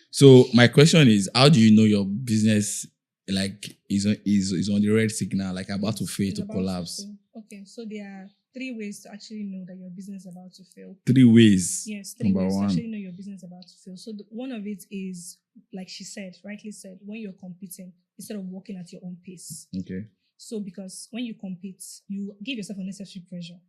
So my question is, how do you know your business like is on the red signal, like about to fail, to collapse? Okay, so there are 3 ways to actually know that your business is about to fail. 3 ways. Yes, 3 Number ways to 1. actually know your business is about to fail. So one of it is, like she said, rightly said, when you're competing instead of working at your own pace. Okay. So because when you compete, you give yourself unnecessary pressure.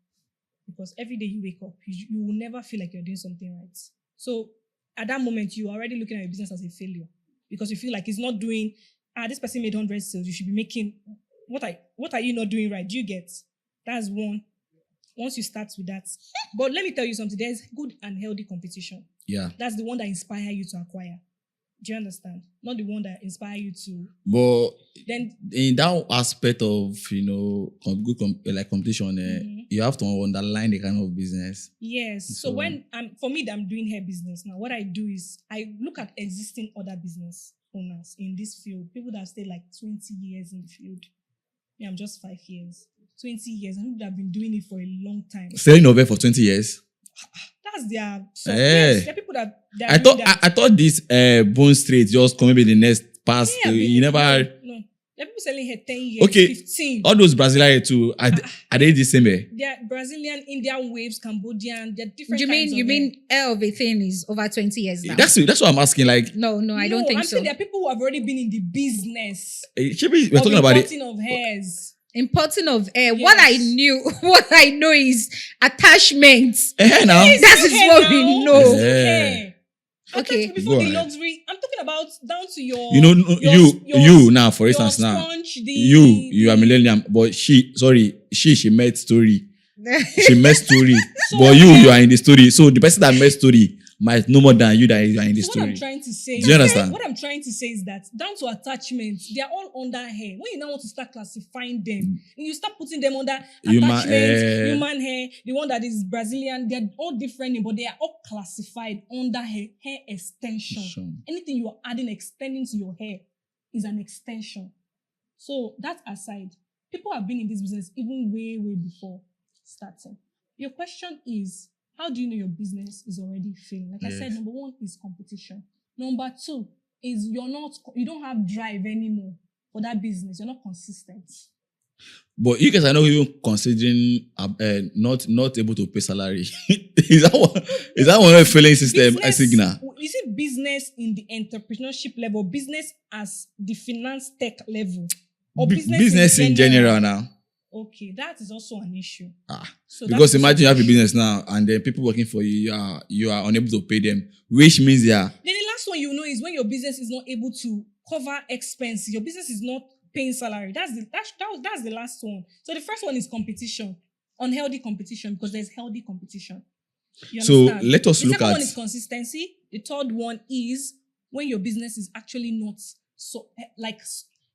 Because every day you wake up, you will never feel like you're doing something right. So at that moment, you're already looking at your business as a failure. Because you feel like it's not doing, this person made 100 sales, you should be making, what are you not doing right? Do you get? That's one. Once you start with that. But let me tell you something, there's good and healthy competition. Yeah. That's the one that inspires you to acquire. Do you understand? Not the one that inspires you to. But then in that aspect of, like competition, you have to underline the kind of business. Yes. So when for me, that I'm doing hair business now, what I do is I look at existing other business owners in this field, people that have stayed like 20 years in the field. Yeah, I'm just 5 years. 20 years. I think they've been doing it for a long time. Selling over for 20 years? That's their... So, yes, there are people that... I thought this Bone Street just come maybe the next past. Yeah, you never... No. There are people selling here 10 years, okay. 15. All those Brazilian too, are they the same? They're Brazilian, Indian waves, Cambodian, they're different You mean hair of a thing is over 20 years now? That's what I'm asking. Like, no, I don't think I'm so. saying there are people who have already been in the business. We're talking about it. Of hairs. Importing of hair. Yes. What I know is attachments. Now. That is what we know. Yeah. Okay. Before the luxury, I'm talking about down to your... You now, for instance, now. Sponge, you are millennium, but she made story. She made story. But you are in the story. So the person that made story might know more than you that you are in the story. What I'm trying to say... Do you understand? What I'm trying to say is that down to attachments, they are all under hair. When you now want to start classifying them, and you start putting them under attachments, human hair, the one that is Brazilian, they're all different, but they are all classified under hair extension. Anything you are adding, extending to your hair is an extension. So that aside, people have been in this business even way, way before starting. Your question is, how do you know your business is already failing? Like I said, number 1 is competition. Number 2 is you don't have drive anymore for that business. You're not consistent. But you guys are not even considering not able to pay salary. Is that one of the failing system a signal? Is it business in the entrepreneurship level, business as the finance tech level, or business in general now? Okay, that is also an issue. So because imagine you have a business now and then people working for you, you are unable to pay them, which means Then the last one you know is when your business is not able to cover expenses. Your business is not paying salary. That's the last one. So the first one is competition, unhealthy competition, because there's healthy competition. So let us look at... The second one is consistency. The third one is when your business is actually not so like...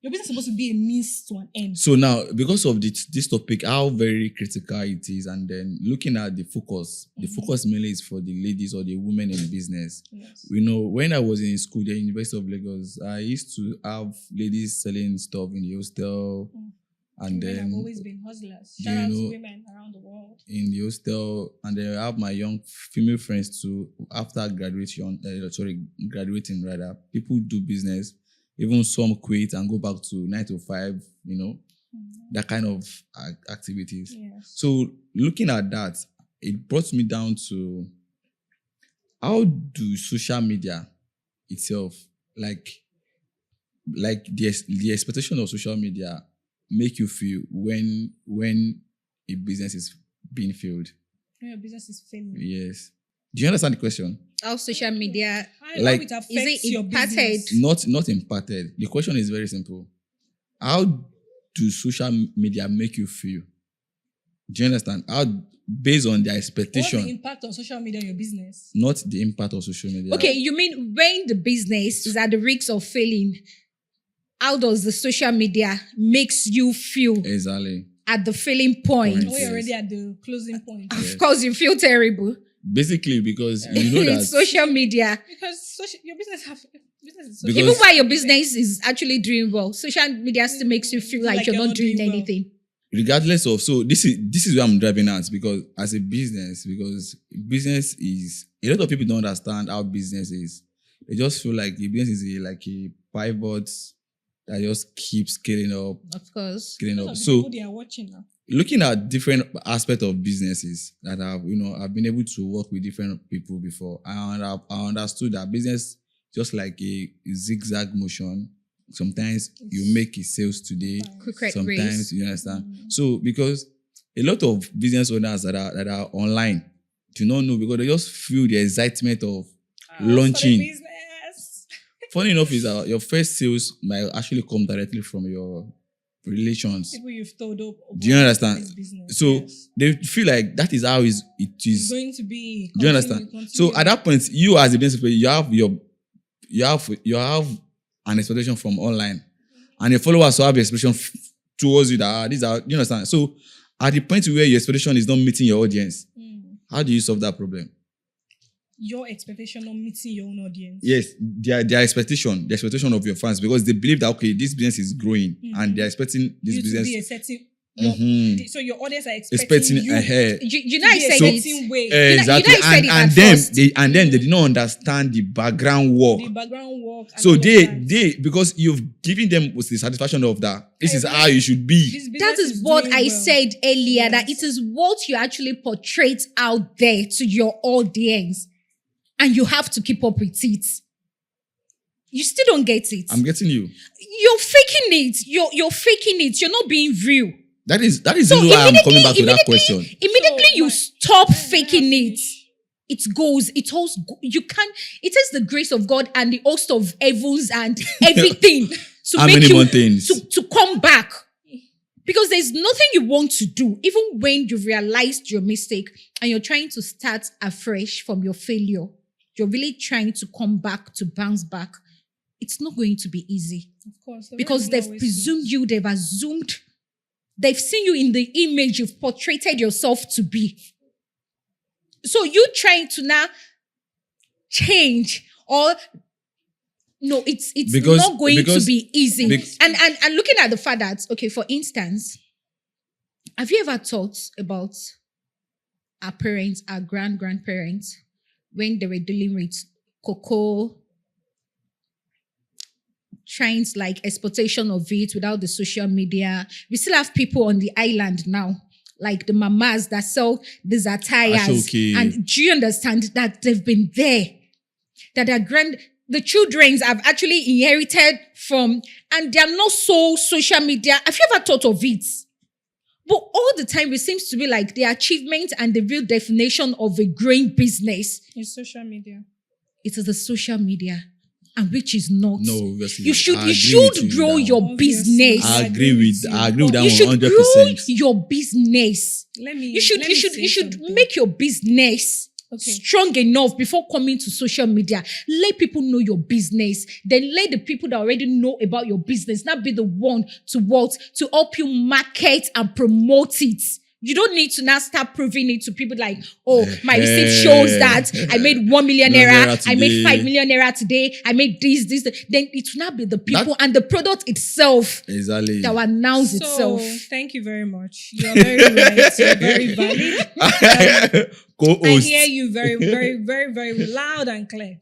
Your business is supposed to be a means to an end. So now, because of this topic, how very critical it is, and then looking at the focus, the focus mainly is for the ladies or the women in business. Yes. When I was in school, the University of Lagos, I used to have ladies selling stuff in the hostel. And women then have always been hustlers. Shout out to women around the world. In the hostel, and then I have my young female friends too. After graduating, people do business. Even some quit and go back to 9 to 5, that kind of activities. Yes. So looking at that, it brought me down to how do social media itself, like the expectation of social media, make you feel when a business is being failed? When your business is failing. Yes. Do you understand the question? How social media How Like, it affects is it your impacted? business? Not imparted. The question is very simple. How do social media make you feel? Do you understand? How, based on their What's expectation, the impact of social media on your business? not the impact of social media. Okay, you mean when the business is at the risk of failing, how does the social media makes you feel Exactly. at the failing point? Point. We're Yes. already at the closing point. Of course, you feel terrible. Basically, because you know that It's social media. Because your business is Because- Even while your business is actually doing well, social media still makes you feel like you're not doing well. anything. regardless of, so this is where I'm driving at, because as a business, because business is, a lot of people don't understand how business is. They just feel like the business is like a pivot that just keeps scaling up, Of course. scaling Those up. are the So people they are watching now. looking at different aspects of businesses that I've been able to work with different people before, and I understood that business just like a zigzag motion. Sometimes you make a sales today, Cricket sometimes race. you understand. So because a lot of business owners that are online do not know, because they just feel the excitement of launching. Business. Funny enough is that your first sales might actually come directly from your relations. People you've told up. Do you understand? This business. So Yes. they feel like that is how it It's is. going to be. Do you understand? So at that point, you as a business person, you have an expectation from online, and your followers will have the expectation towards you that these are. You understand? So at the point where your expectation is not meeting your audience, how do you solve that problem? Your expectation of meeting your own audience. Yes, their expectation, the expectation of your fans, because they believe that okay, this business is growing, and they're expecting this You business. to be a certain. Mhm. So your audience are expecting you ahead. You know, I to be a said certain it. way. Exactly, You know, I said it and at then first. they did not understand the background work. The background work. and So all of that. they because you've given them with the satisfaction of that. This is Exactly. how you should be. This That business is what doing I well. said earlier, that Yes. it is what you actually portray out there to your audience. And you have to keep up with it. You still don't get it. I'm getting you. You're faking it. You're faking it. You're not being real. That is So why I'm coming back to that question. Immediately So, you right. stop faking it. finish. It goes. It all. You can't. It is the grace of God and the host of heavens and everything to How make many you mountains? to come back. Because there's nothing you want to do, even when you've realized your mistake and you're trying to start afresh from your failure. You're really trying to come back, to bounce back. It's not going to be easy. Of course. the Because world they've always presumed you, they've assumed, they've seen you in the image you've portrayed yourself to be. So you trying to now change, or no, it's Because- not going to because- be easy. bec- and looking at the fact that, okay, for instance, have you ever thought about our parents, our grandparents, when they were dealing with cocoa, trying to like exploitation of it without the social media? We still have people on the island now, like the mamas that sell these attires. Ashoke. And do you understand that they've been there? That the children have actually inherited from, and they're not so social media. Have you ever thought of it? But all the time, it seems to be like the achievement and the real definition of a growing business, It's social media. it is the social media, and which is not. No, obviously. You should I agree with you grow with that your one. business. I agree with that You should 100%. grow your business. Let me. You should something. make your business Okay. strong enough before coming to social media. Let people know your business. Then let the people that already know about your business not be the one to help you market and promote it. You don't need to now start proving it to people like, oh, my receipt shows that I made 1 million naira, I made 5 million naira today, I made this. Then it will not be the people and the product itself Exactly. that will announce So itself. thank you very much. You're very right. You're very valid. I Co-host. hear you very, very, very, very loud and clear.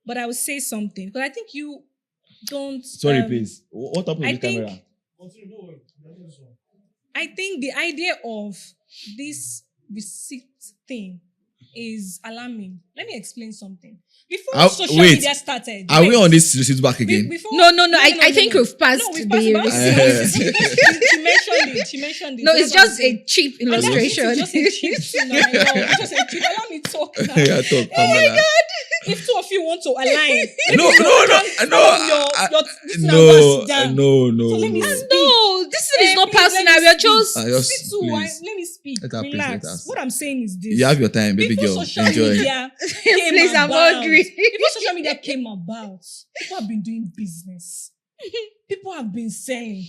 But I will say something because I think you don't. Sorry, please. What happened I with the think- camera? I think the idea of this receipt thing is alarming. Let me explain something. Before social Wait. media started, Are we wait. on this receipt back again? Before, No. I think we've passed No, we've the passed about receipt. she mentioned it. No, So it's that's what I'm just saying. a cheap And that's illustration. just a cheap thing. I know. It's just a cheap. Allow me to talk now. Yeah, talk, Pamela. If two of you want to align, No, So let me speak. No, this thing is not Please, personal. let me We are speak. just Sit to, please. let me speak. Let her please, Relax. let us. What I'm saying is this. You have your time, baby Before girl. social Enjoy. media came Please, I'm about, hungry. Before social media came about, people have been doing business. People have been selling,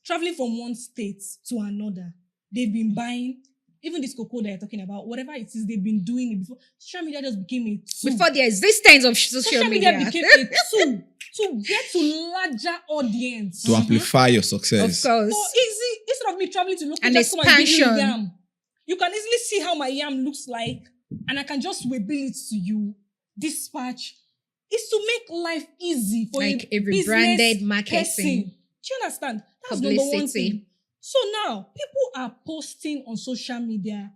traveling from one state to another. They've been buying, even this cocoa that you're talking about, whatever it is, they've been doing it before. Social media just became a tool. Before the existence of social media. became a tool to get to larger audience. To amplify your Of success. course. So easy, instead of me traveling to look An just come and give me expansion. yam, you can easily see how my yam looks like, and I can just reveal it to you. Dispatch is to make life easy for Like a a business rebranded person. marketing. Do you understand? That's number one Publicity. thing. So now people are posting on social media,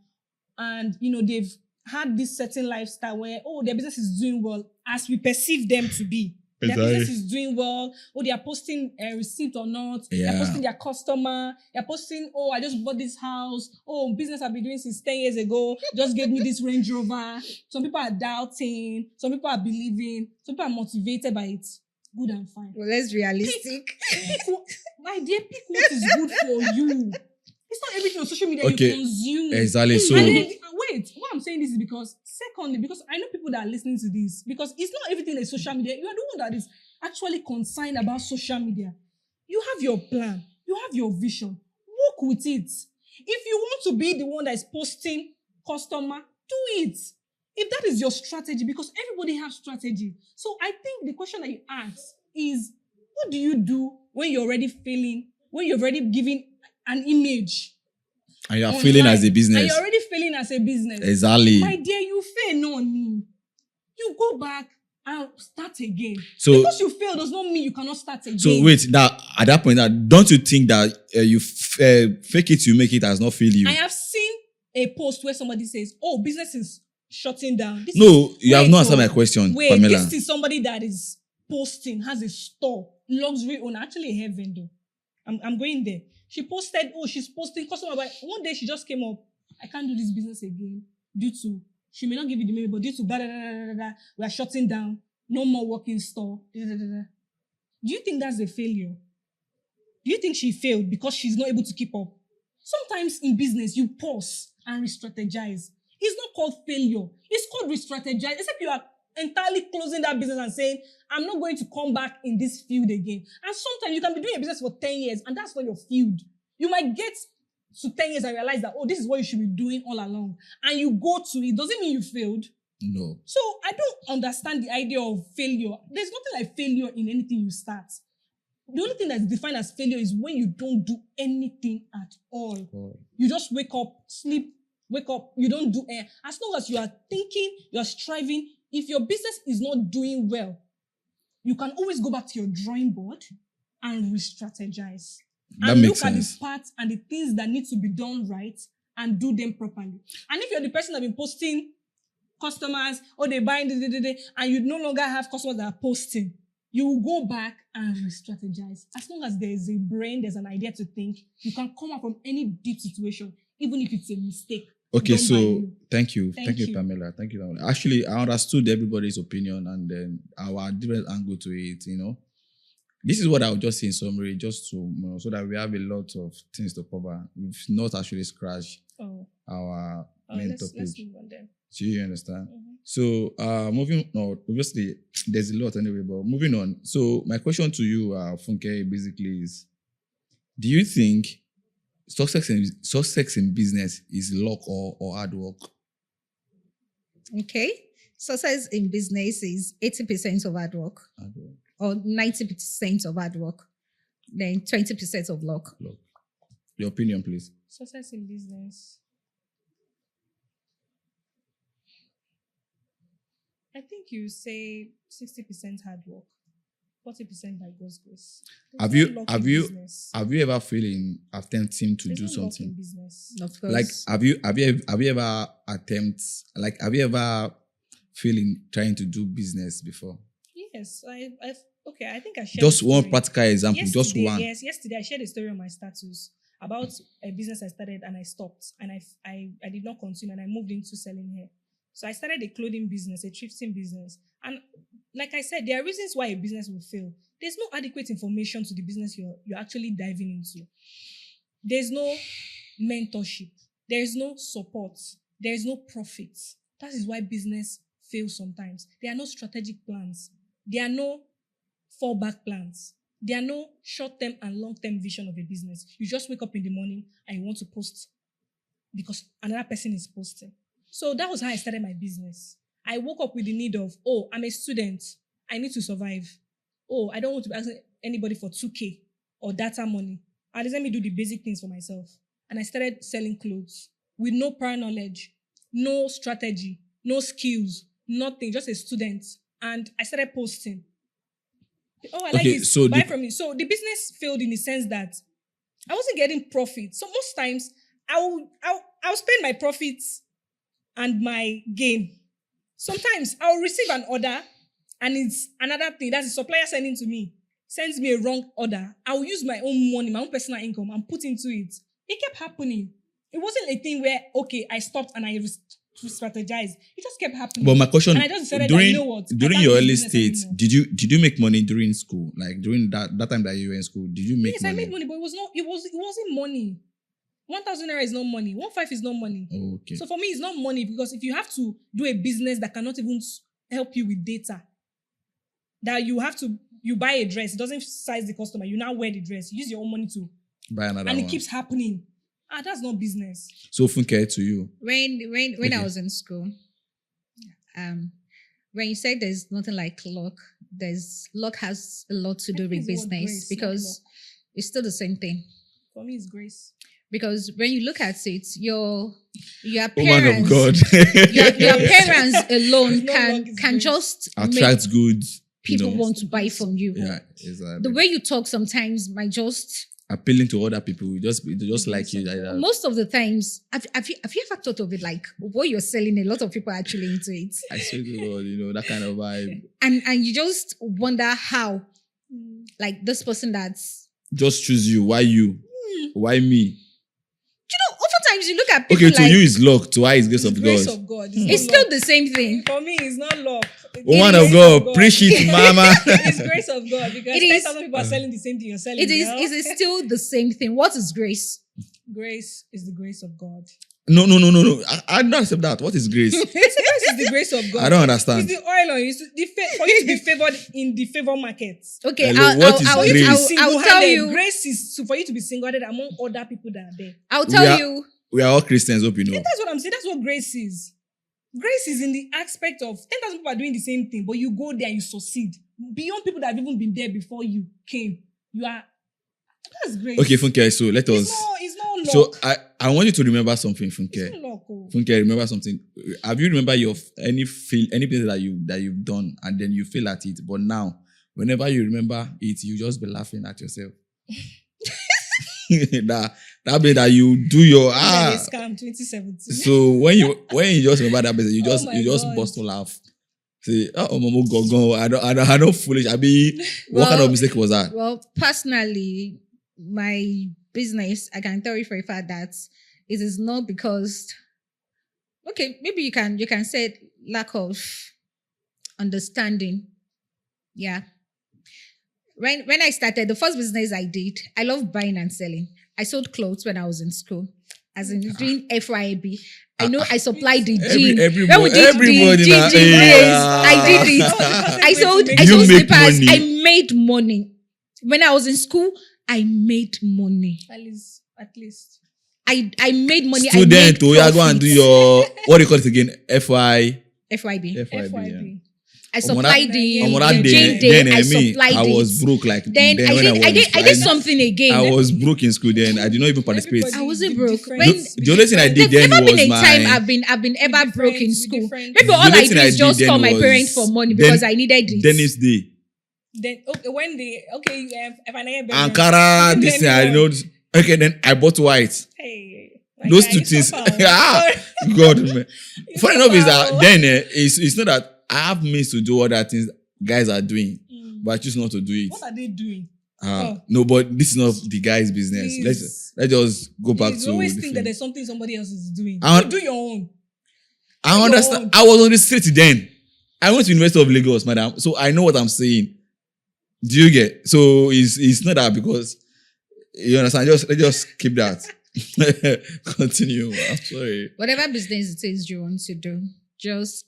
and they've had this certain lifestyle where their business is doing well as we perceive them to be. Their Exactly. business is doing well. They are posting a receipt or not. Yeah. They're posting their customer. They're posting, I just bought this house. Business I've been doing since 10 years ago. Just gave me this Range Rover. Some people are doubting. Some people are believing. Some people are motivated by it. Good and fine. Well, let's realistic. My dear, pick what is good for you. It's not everything on social media Okay. you consume. Exactly. So And then, wait, what I'm saying this is because I know people that are listening to this, because it's not everything is social media. You are the one that is actually concerned about social media. You have your plan, you have your vision, work with it. If you want to be the one that is posting customer, do it. If that is your strategy, because everybody has strategy. So I think the question that you ask is, what do you do when you're already failing, when you're already giving an image? and you are online, failing as a and business. you're already failing as a business. Exactly. My dear, you fail, no need. You go back and start again. So Because you fail does not mean you cannot start again. So wait, now at that point, don't you think that you fake it, you make it has not failed you? I have seen a post where somebody says, business is shutting down. No, you have not answered my question, Wait, Pamela. this is somebody that is posting, has a store, luxury owner, actually a hair vendor. I'm going there. She posted, she's posting customer, but one day she just came up, I can't do this business again due to, she may not give you the money, but due to we are shutting down, no more working store. Do you think that's a failure? Do you think she failed because she's not able to keep up? Sometimes in business, you pause and re-strategize. It's not called failure. It's called re-strategize. Except you are entirely closing that business and saying, I'm not going to come back in this field again. And sometimes you can be doing a business for 10 years and that's not your field. You might get to 10 years and realize that, this is what you should be doing all along. And you go to it. Does it mean you failed? No. So I don't understand the idea of failure. There's nothing like failure in anything you start. The only thing that's defined as failure is when you don't do anything at all. You just wake up, sleep, wake up, you don't do anything. As long as you are thinking, you are striving, if your business is not doing well, you can always go back to your drawing board and re-strategize. That and makes look sense. at the parts and the things that need to be done right and do them properly. And if you're the person that been posting customers, they buying, and you no longer have customers that are posting, you will go back and re-strategize. As long as there is a brain, there's an idea to think, you can come out from any deep situation, even if it's a mistake. Okay, done by so you. thank you, Thank you. Pamela. Thank you, Pamela. Actually, I understood everybody's opinion and then our different angle to it. This is what I would just say in summary, just to so that we have a lot of things to cover. We've not actually scratched our main topic. Let's move on then. So you understand? Mm-hmm. So moving on, obviously there's a lot anyway, but moving on. So my question to you, Funke, basically is, do you think success in business is luck or hard work? Okay. Success in business is 80% of hard work Hard work. or 90% of hard work, then 20% of luck. Luck. Your opinion, please. Success in business. I think you say 60% hard work. 40% by God's grace. Have There's you no luck have in you business. have you ever failed in attempting to There's do no luck in something? business. Of course. Like have you ever have you ever failed in trying to do business before? Yes, okay. I think I shared Just a one story. practical example, just Yesterday, one. Yes, yesterday I shared a story on my status about a business I started and I stopped and I did not continue and I moved into selling hair. So I started a clothing business, a thrifting business. And like I said, there are reasons why a business will fail. There's no adequate information to the business you're actually diving into. There's no mentorship. There is no support. There is no profit. That is why business fails sometimes. There are no strategic plans. There are no fallback plans. There are no short-term and long-term vision of a business. You just wake up in the morning and you want to post because another person is posting. So that was how I started my business. I woke up with the need of, I'm a student. I need to survive. I don't want to be asking anybody for 2K or data money. At least let me do the basic things for myself. And I started selling clothes with no prior knowledge, no strategy, no skills, nothing, just a student. And I started posting. I like this. so Buy from me. So the business failed in the sense that I wasn't getting profit. So most times I'll spend my profits and my gain. Sometimes I'll receive an order and it's another thing. That's the supplier sending to me. Sends me a wrong order. I'll use my own money, my own personal income and put into it. It kept happening. It wasn't a thing where, I stopped and I strategized. It just kept happening. But my question, and I just decided during, that, you know what? during your early stage, did you make money during school? Like during that time that you were in school, did you make money? Yes, I made money, but it wasn't money. 1,000 naira is not money. 1,500 is not money. Oh, okay. So for me, it's not money because if you have to do a business that cannot even help you with data, that you buy a dress, it doesn't size the customer, you now wear the dress, you use your own money to Buy another and one. it keeps happening. That's not business. So Funke, to you. When Okay. I was in school, when you say there's nothing like luck, luck has a lot to do I think with it's the word business grace, not because it's still the same thing. For me, it's grace. Because when you look at it, your Woman parents, of God. your parents alone It's not luck, it's can grace. just make Attract goods. people you know. want to buy from you. Yeah, exactly. The way you talk sometimes might just appealing to other people, they just like you. Like that. most of the times. Have you ever thought of it like what you're selling? A lot of people are actually into it, I swear to God, that kind of vibe. and you just wonder how, like this person that's. Just choose you. Why you? Why me? Oftentimes you look at people Okay, to like you is luck. To I is grace It's of grace God. of God. it's not still luck. the same thing. For me, it's not luck. Woman It's of grace God, preach it, mama. It's grace of God because It is- 10,000 people are selling the same thing you're selling. It girl. is still the same thing. What is grace? Grace is the grace of God. No. I don't accept that. What is grace? Grace is the grace of God. I don't understand. It's the oil on you. For you to be favored in the favor market. Okay, Hello, what is grace? I'll tell you. Grace is for you to be single-handed among other people that are there. I'll tell are- you. We are all Christians, hope you know. That's what I'm saying. That's what grace is. Grace is in the aspect of 10,000 people are doing the same thing, but you go there and you succeed. Beyond people that have even been there before you came. That's grace. Okay, Funke, so let us. It's not luck. So I want you to remember something, It's Funke. not luck. Oh. Funke, remember something. Have you remember any business that you've done and then you fail at it, but now whenever you remember it, you just be laughing at yourself. that means that you do your Scam 2017. So when you just remember that business, Oh you just my God. bust to laugh. Say, Momo go. I don't foolish. I be what kind of Well- mistake was that? Well, personally, my business, I can tell you for a fact that it is not because. Okay, maybe you can say lack of understanding. Yeah. When I started, the first business I did, I love buying and selling. I sold clothes when I was in school, as in doing FYB. I know I supplied the gym. When we did everybody the now, gym yeah. days, I did it. I sold You make slippers. money. I made money. When I was in school, I made money. At least. I made money. Student, I made you are going to do your what do you call it again? FYB. FYB. FYB. I supplied the On that gym day, day. then I me, supplied I was it. broke. Like Then when I was in did school, something again. I was broke in school. Then I did not even participate. Everybody- I wasn't the broke. difference- When- The only thing I did There's then never was been a time my. I've been ever broke in different- school. different- Maybe The all only I thing do I is did just then call my was parents for money then- because I needed it. Dennis Day. Then okay, when they if I get Ankara, this thing, I know. Okay, then I bought white. Hey, Those two things. God, man. Funny enough is that then it's not that I have means to do other things guys are doing, but I choose not to do it. What are they doing? No, but this is not the guy's business. Please. Let's just go back to. You always think that there's something somebody else is doing. Do your own. I understand. I was on the street then. I went to University of Lagos, madam, so I know what I'm saying. Do you get? So it's not that because you understand. Let's just keep that. Continue. I'm sorry. Whatever business it is you want to do, just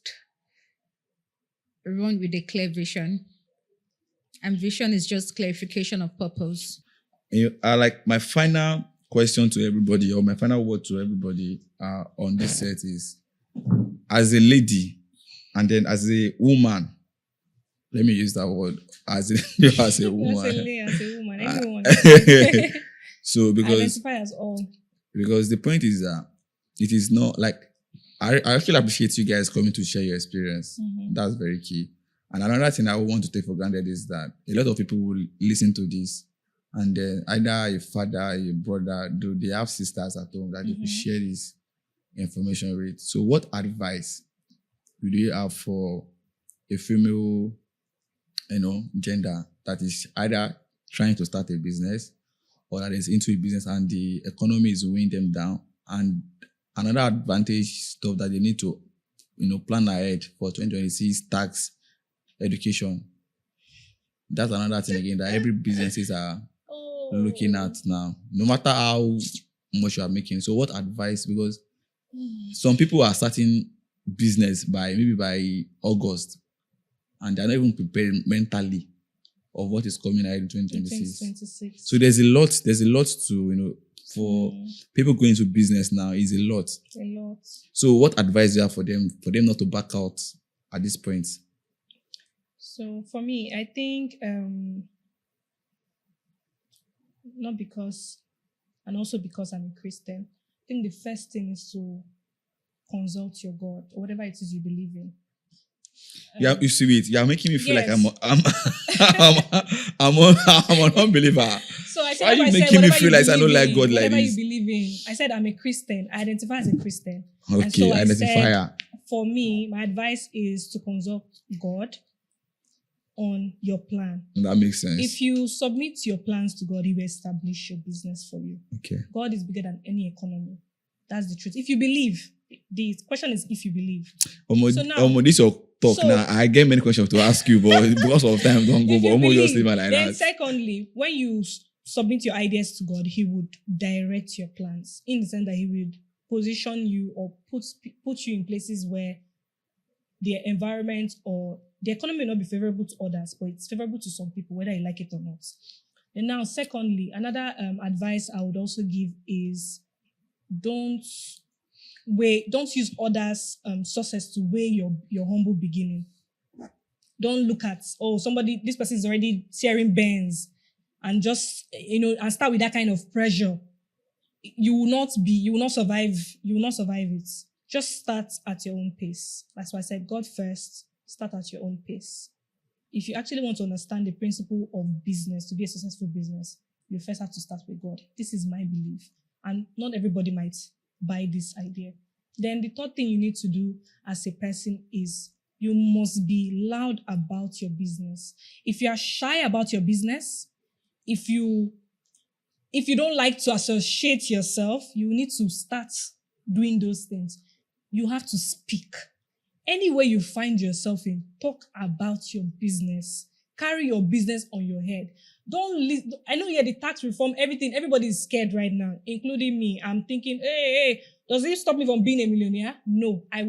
run with a clear vision. And vision is just clarification of purpose. I like my final question to everybody, or my final word to everybody on this set is, as a lady and then as a woman, let me use that word, as a woman. As a woman, everyone. So because identify as all. Because the point is that it is not like I actually appreciate you guys coming to share your experience. Mm-hmm. That's very key. And another thing I want to take for granted is that a lot of people will listen to this, and then either a father, a brother, do they have sisters at home that they could share this information with. So what advice would you have for a female, gender that is either trying to start a business or that is into a business and the economy is weighing them down? And another advantage stuff that they need to, plan ahead for 2026 tax education. That's another thing again that every businesses are looking at now, no matter how much you are making. So what advice? Because some people are starting business by August and they're not even prepared mentally of what is coming ahead in 2026. So there's a lot to, for people going into business now is a lot. So what advice do you have for them not to back out at this point? So for me, I think not because, and also because I'm a Christian, I think the first thing is to consult your God or whatever it is you believe in. Yeah, you see it. You're making me feel like I'm an unbeliever. So I said, why are you making me feel like I don't like God like this? Whatever you believe in. I said I'm a Christian. I identify as a Christian. Okay, and so identify. For me, my advice is to consult God on your plan. That makes sense. If you submit your plans to God, He will establish your business for you. Okay. God is bigger than any economy. That's the truth. If you believe, the question is if you believe. So now, this your talk now. I get many questions to ask you, but because of time, don't go. But almost just leave my line. Then secondly, when you submit your ideas to God, He would direct your plans in the sense that He would position you or put you in places where the environment or the economy may not be favorable to others, but it's favorable to some people, whether you like it or not. And now, secondly, another advice I would also give is don't use others' sources to weigh your humble beginning. Don't look at, this person is already tearing bands and just, and start with that kind of pressure. You will not survive it. Just start at your own pace. That's why I said God first, start at your own pace. If you actually want to understand the principle of business, to be a successful business, you first have to start with God. This is my belief. And not everybody might buy this idea. Then the third thing you need to do as a person is you must be loud about your business. If you are shy about your business, if you don't like to associate yourself, you need to start doing those things. You have to speak. Anywhere you find yourself in, talk about your business. Carry your business on your head. I know the tax reform, everything, everybody is scared right now, including me. I'm thinking, hey, does it stop me from being a millionaire? No, I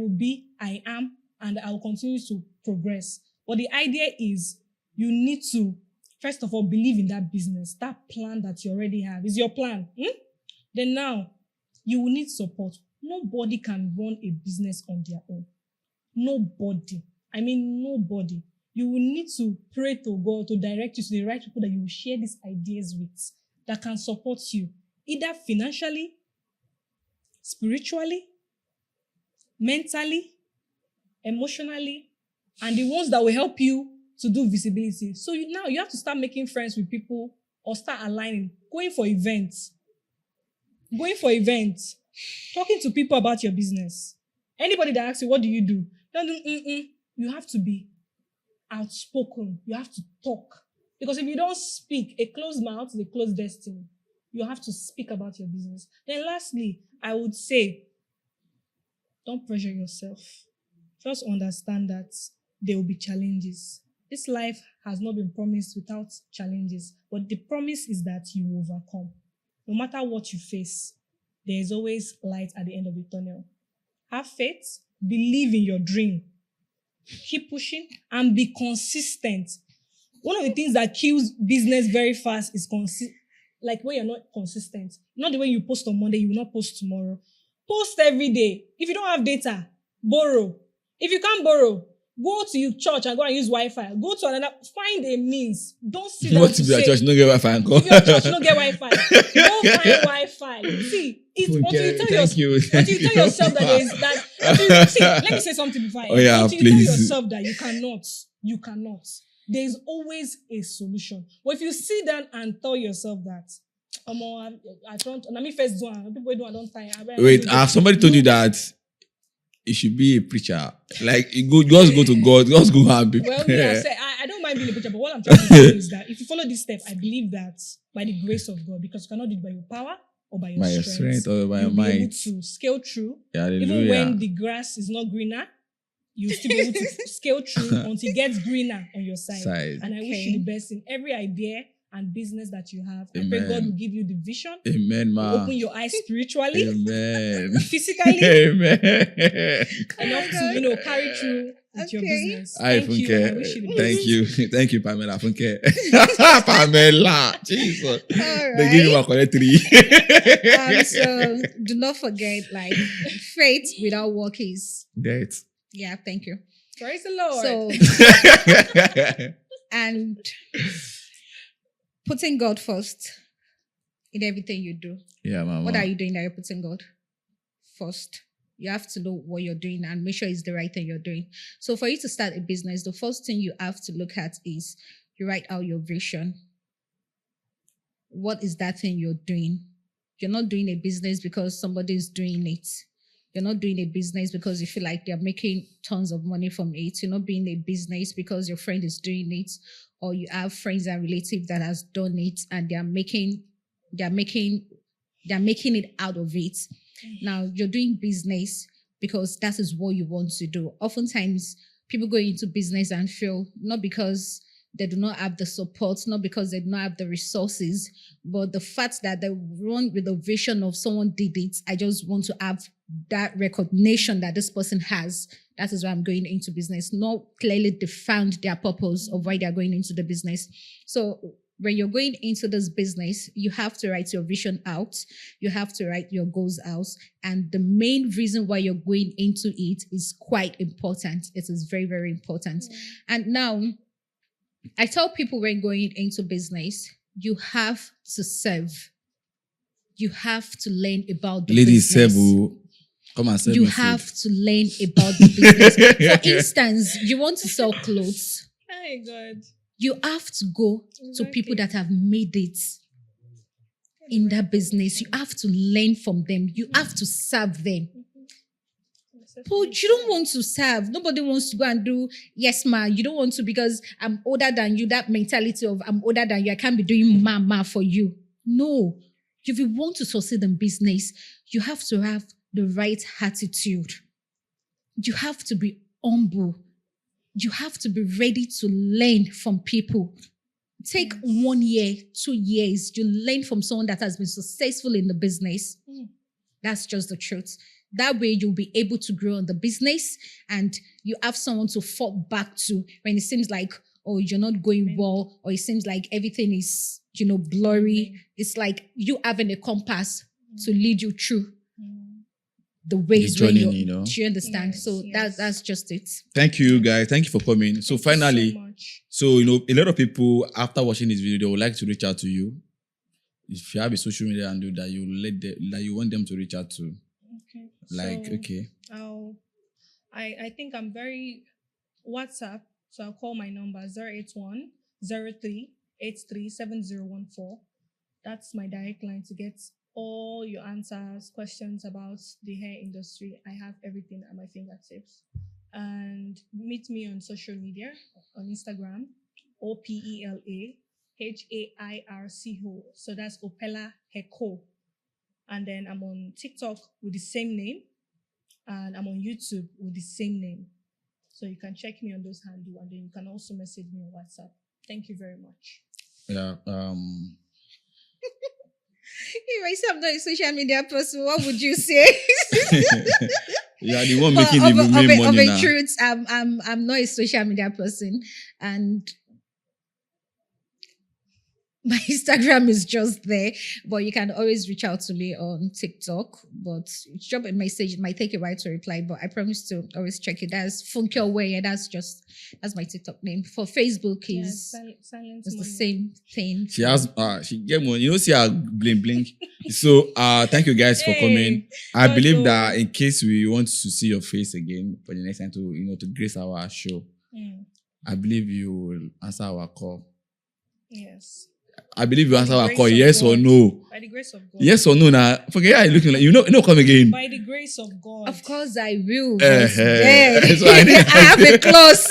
am, and I will continue to progress. But the idea is you need to, first of all, believe in that business, that plan that you already have. Is your plan. Then now, you will need support. Nobody can run a business on their own. Nobody. I mean, nobody. You will need to pray to God to direct you to the right people that you will share these ideas with, that can support you, either financially, spiritually, mentally, emotionally, and the ones that will help you to do visibility. So now you have to start making friends with people or start aligning, going for events, talking to people about your business. Anybody that asks you, what do you do? Don't do. You have to be outspoken. You have to talk. Because if you don't speak, a closed mouth is a closed destiny. You have to speak about your business. Then lastly, I would say, don't pressure yourself. Just understand that there will be challenges. This life has not been promised without challenges, but the promise is that you will overcome. No matter what you face, there is always light at the end of the tunnel. Have faith, believe in your dream, keep pushing, and be consistent. One of the things that kills business very fast is like when you're not consistent. Not the way you post on Monday, you will not post tomorrow. Post every day. If you don't have data, borrow. If you can't borrow, go to your church and go and use Wi-Fi. Go to another, find a means. Don't sit down What if your church no get Wi-Fi and if your church don't get Wi-Fi, go find Wi-Fi. See, it's until you tell yourself that there is that. See, let me say something before. Oh yeah, until please. You tell yourself that you cannot. There is always a solution. But if you sit down and tell yourself that, I don't. Let me first do it. People do. I don't tie. Wait, somebody told you that you should be a preacher. Like, just go to God. Just go and be. Well, I don't mind being a preacher, but what I'm trying to say is that if you follow this step, I believe that by the grace of God, because you cannot do it by your power or by your strength or by your you'll be able mind. to scale through. Hallelujah. Even when the grass is not greener, you'll still be able to scale through until it gets greener on your side. And I wish you the best in every idea and business that you have. I pray God will give you the vision. Amen, ma. Open your eyes spiritually. Amen. Physically. Amen. Enough to, carry through with your business. Thank you. Thank you, Pamela. Funke. Pamela. Jesus. Right. They give you a correct 3. So do not forget, like, faith without work is Dead. Yeah, thank you. Praise the Lord. So and putting God first in everything you do. Yeah, mama. What are you doing that you're putting God first? You have to know what you're doing and make sure it's the right thing you're doing. So for you to start a business, the first thing you have to look at is you write out your vision. What is that thing you're doing? You're not doing a business because somebody's doing it. You're not doing a business because you feel like they're making tons of money from it. You're not doing a business because your friend is doing it, or you have friends and relatives that has done it and they're making it out of it. Now you're doing business because that is what you want to do. Oftentimes people go into business and fail not because they do not have the support, not because they do not have the resources, but the fact that they run with the vision of someone did it. I just want to have that recognition that this person has. That is why I'm going into business. Not clearly defined their purpose of why they're going into the business. So when you're going into this business, you have to write your vision out. You have to write your goals out. And the main reason why you're going into it is quite important. It is very, very important. And now, I tell people when going into business, you have to serve. You have to learn about the business. Ladies, come and serve. You have to learn about the business. For instance, you want to sell clothes. Oh God. You have to go to people that have made it in that business. You have to learn from them. You have to serve them. But you don't want to serve. Nobody wants to go and do, yes, ma. You don't want to because I'm older than you. That mentality of I'm older than you. I can't be doing ma for you. No. If you want to succeed in business, you have to have the right attitude. You have to be humble. You have to be ready to learn from people. Take 1 year, 2 years. You learn from someone that has been successful in the business. That's just the truth. That way you'll be able to grow in the business and you have someone to fall back to when it seems like, oh, you're not going well, or it seems like everything is, blurry. It's like you having a compass to lead you through the ways journey, do you understand? Yes, so yes. that's just it. Thank you, guys. Thank you for coming. So finally, a lot of people after watching this video, they would like to reach out to you. If you have a social media handle that you want them to reach out to. Okay. Okay. I think I'm very WhatsApp So I'll call my number 081 03837014. That's my direct line to get all your answers, questions about the hair industry. I have everything at my fingertips. And meet me on social media on Instagram, OPELAHAIRCO. So that's Opella Heko. And then I'm on TikTok with the same name. And I'm on YouTube with the same name. So you can check me on those handles, and then you can also message me on WhatsApp. Thank you very much. Yeah. If I say I'm not a social media person, what would you say? You are the one making the money of now. a truth, I'm not a social media person, and my Instagram is just there. But you can always reach out to me on TikTok. But drop a message. It might take a while to reply, but I promise to always check it. That's Funky Way, and that's my TikTok name. For Facebook is Silent it's the money. same thing. She has she get money. You know, see her bling bling. So thank you guys for coming. I believe that in case we want to see your face again for the next time to grace our show, I believe you will answer our call. Yes. I believe you answer our grace call, of yes or God. no. By the grace of God. Yes or no now. Forget how you looking like come again. By the grace of God. Of course, I will. Yes. So I have a close.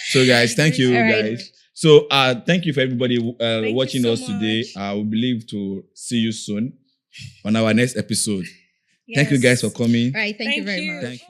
So guys, thank you All right. guys. So thank you for everybody you watching so us today. much. We believe to see you soon on our next episode. Thank you Yes. guys for coming. All right. Thank you Thank very you. much. Thank you.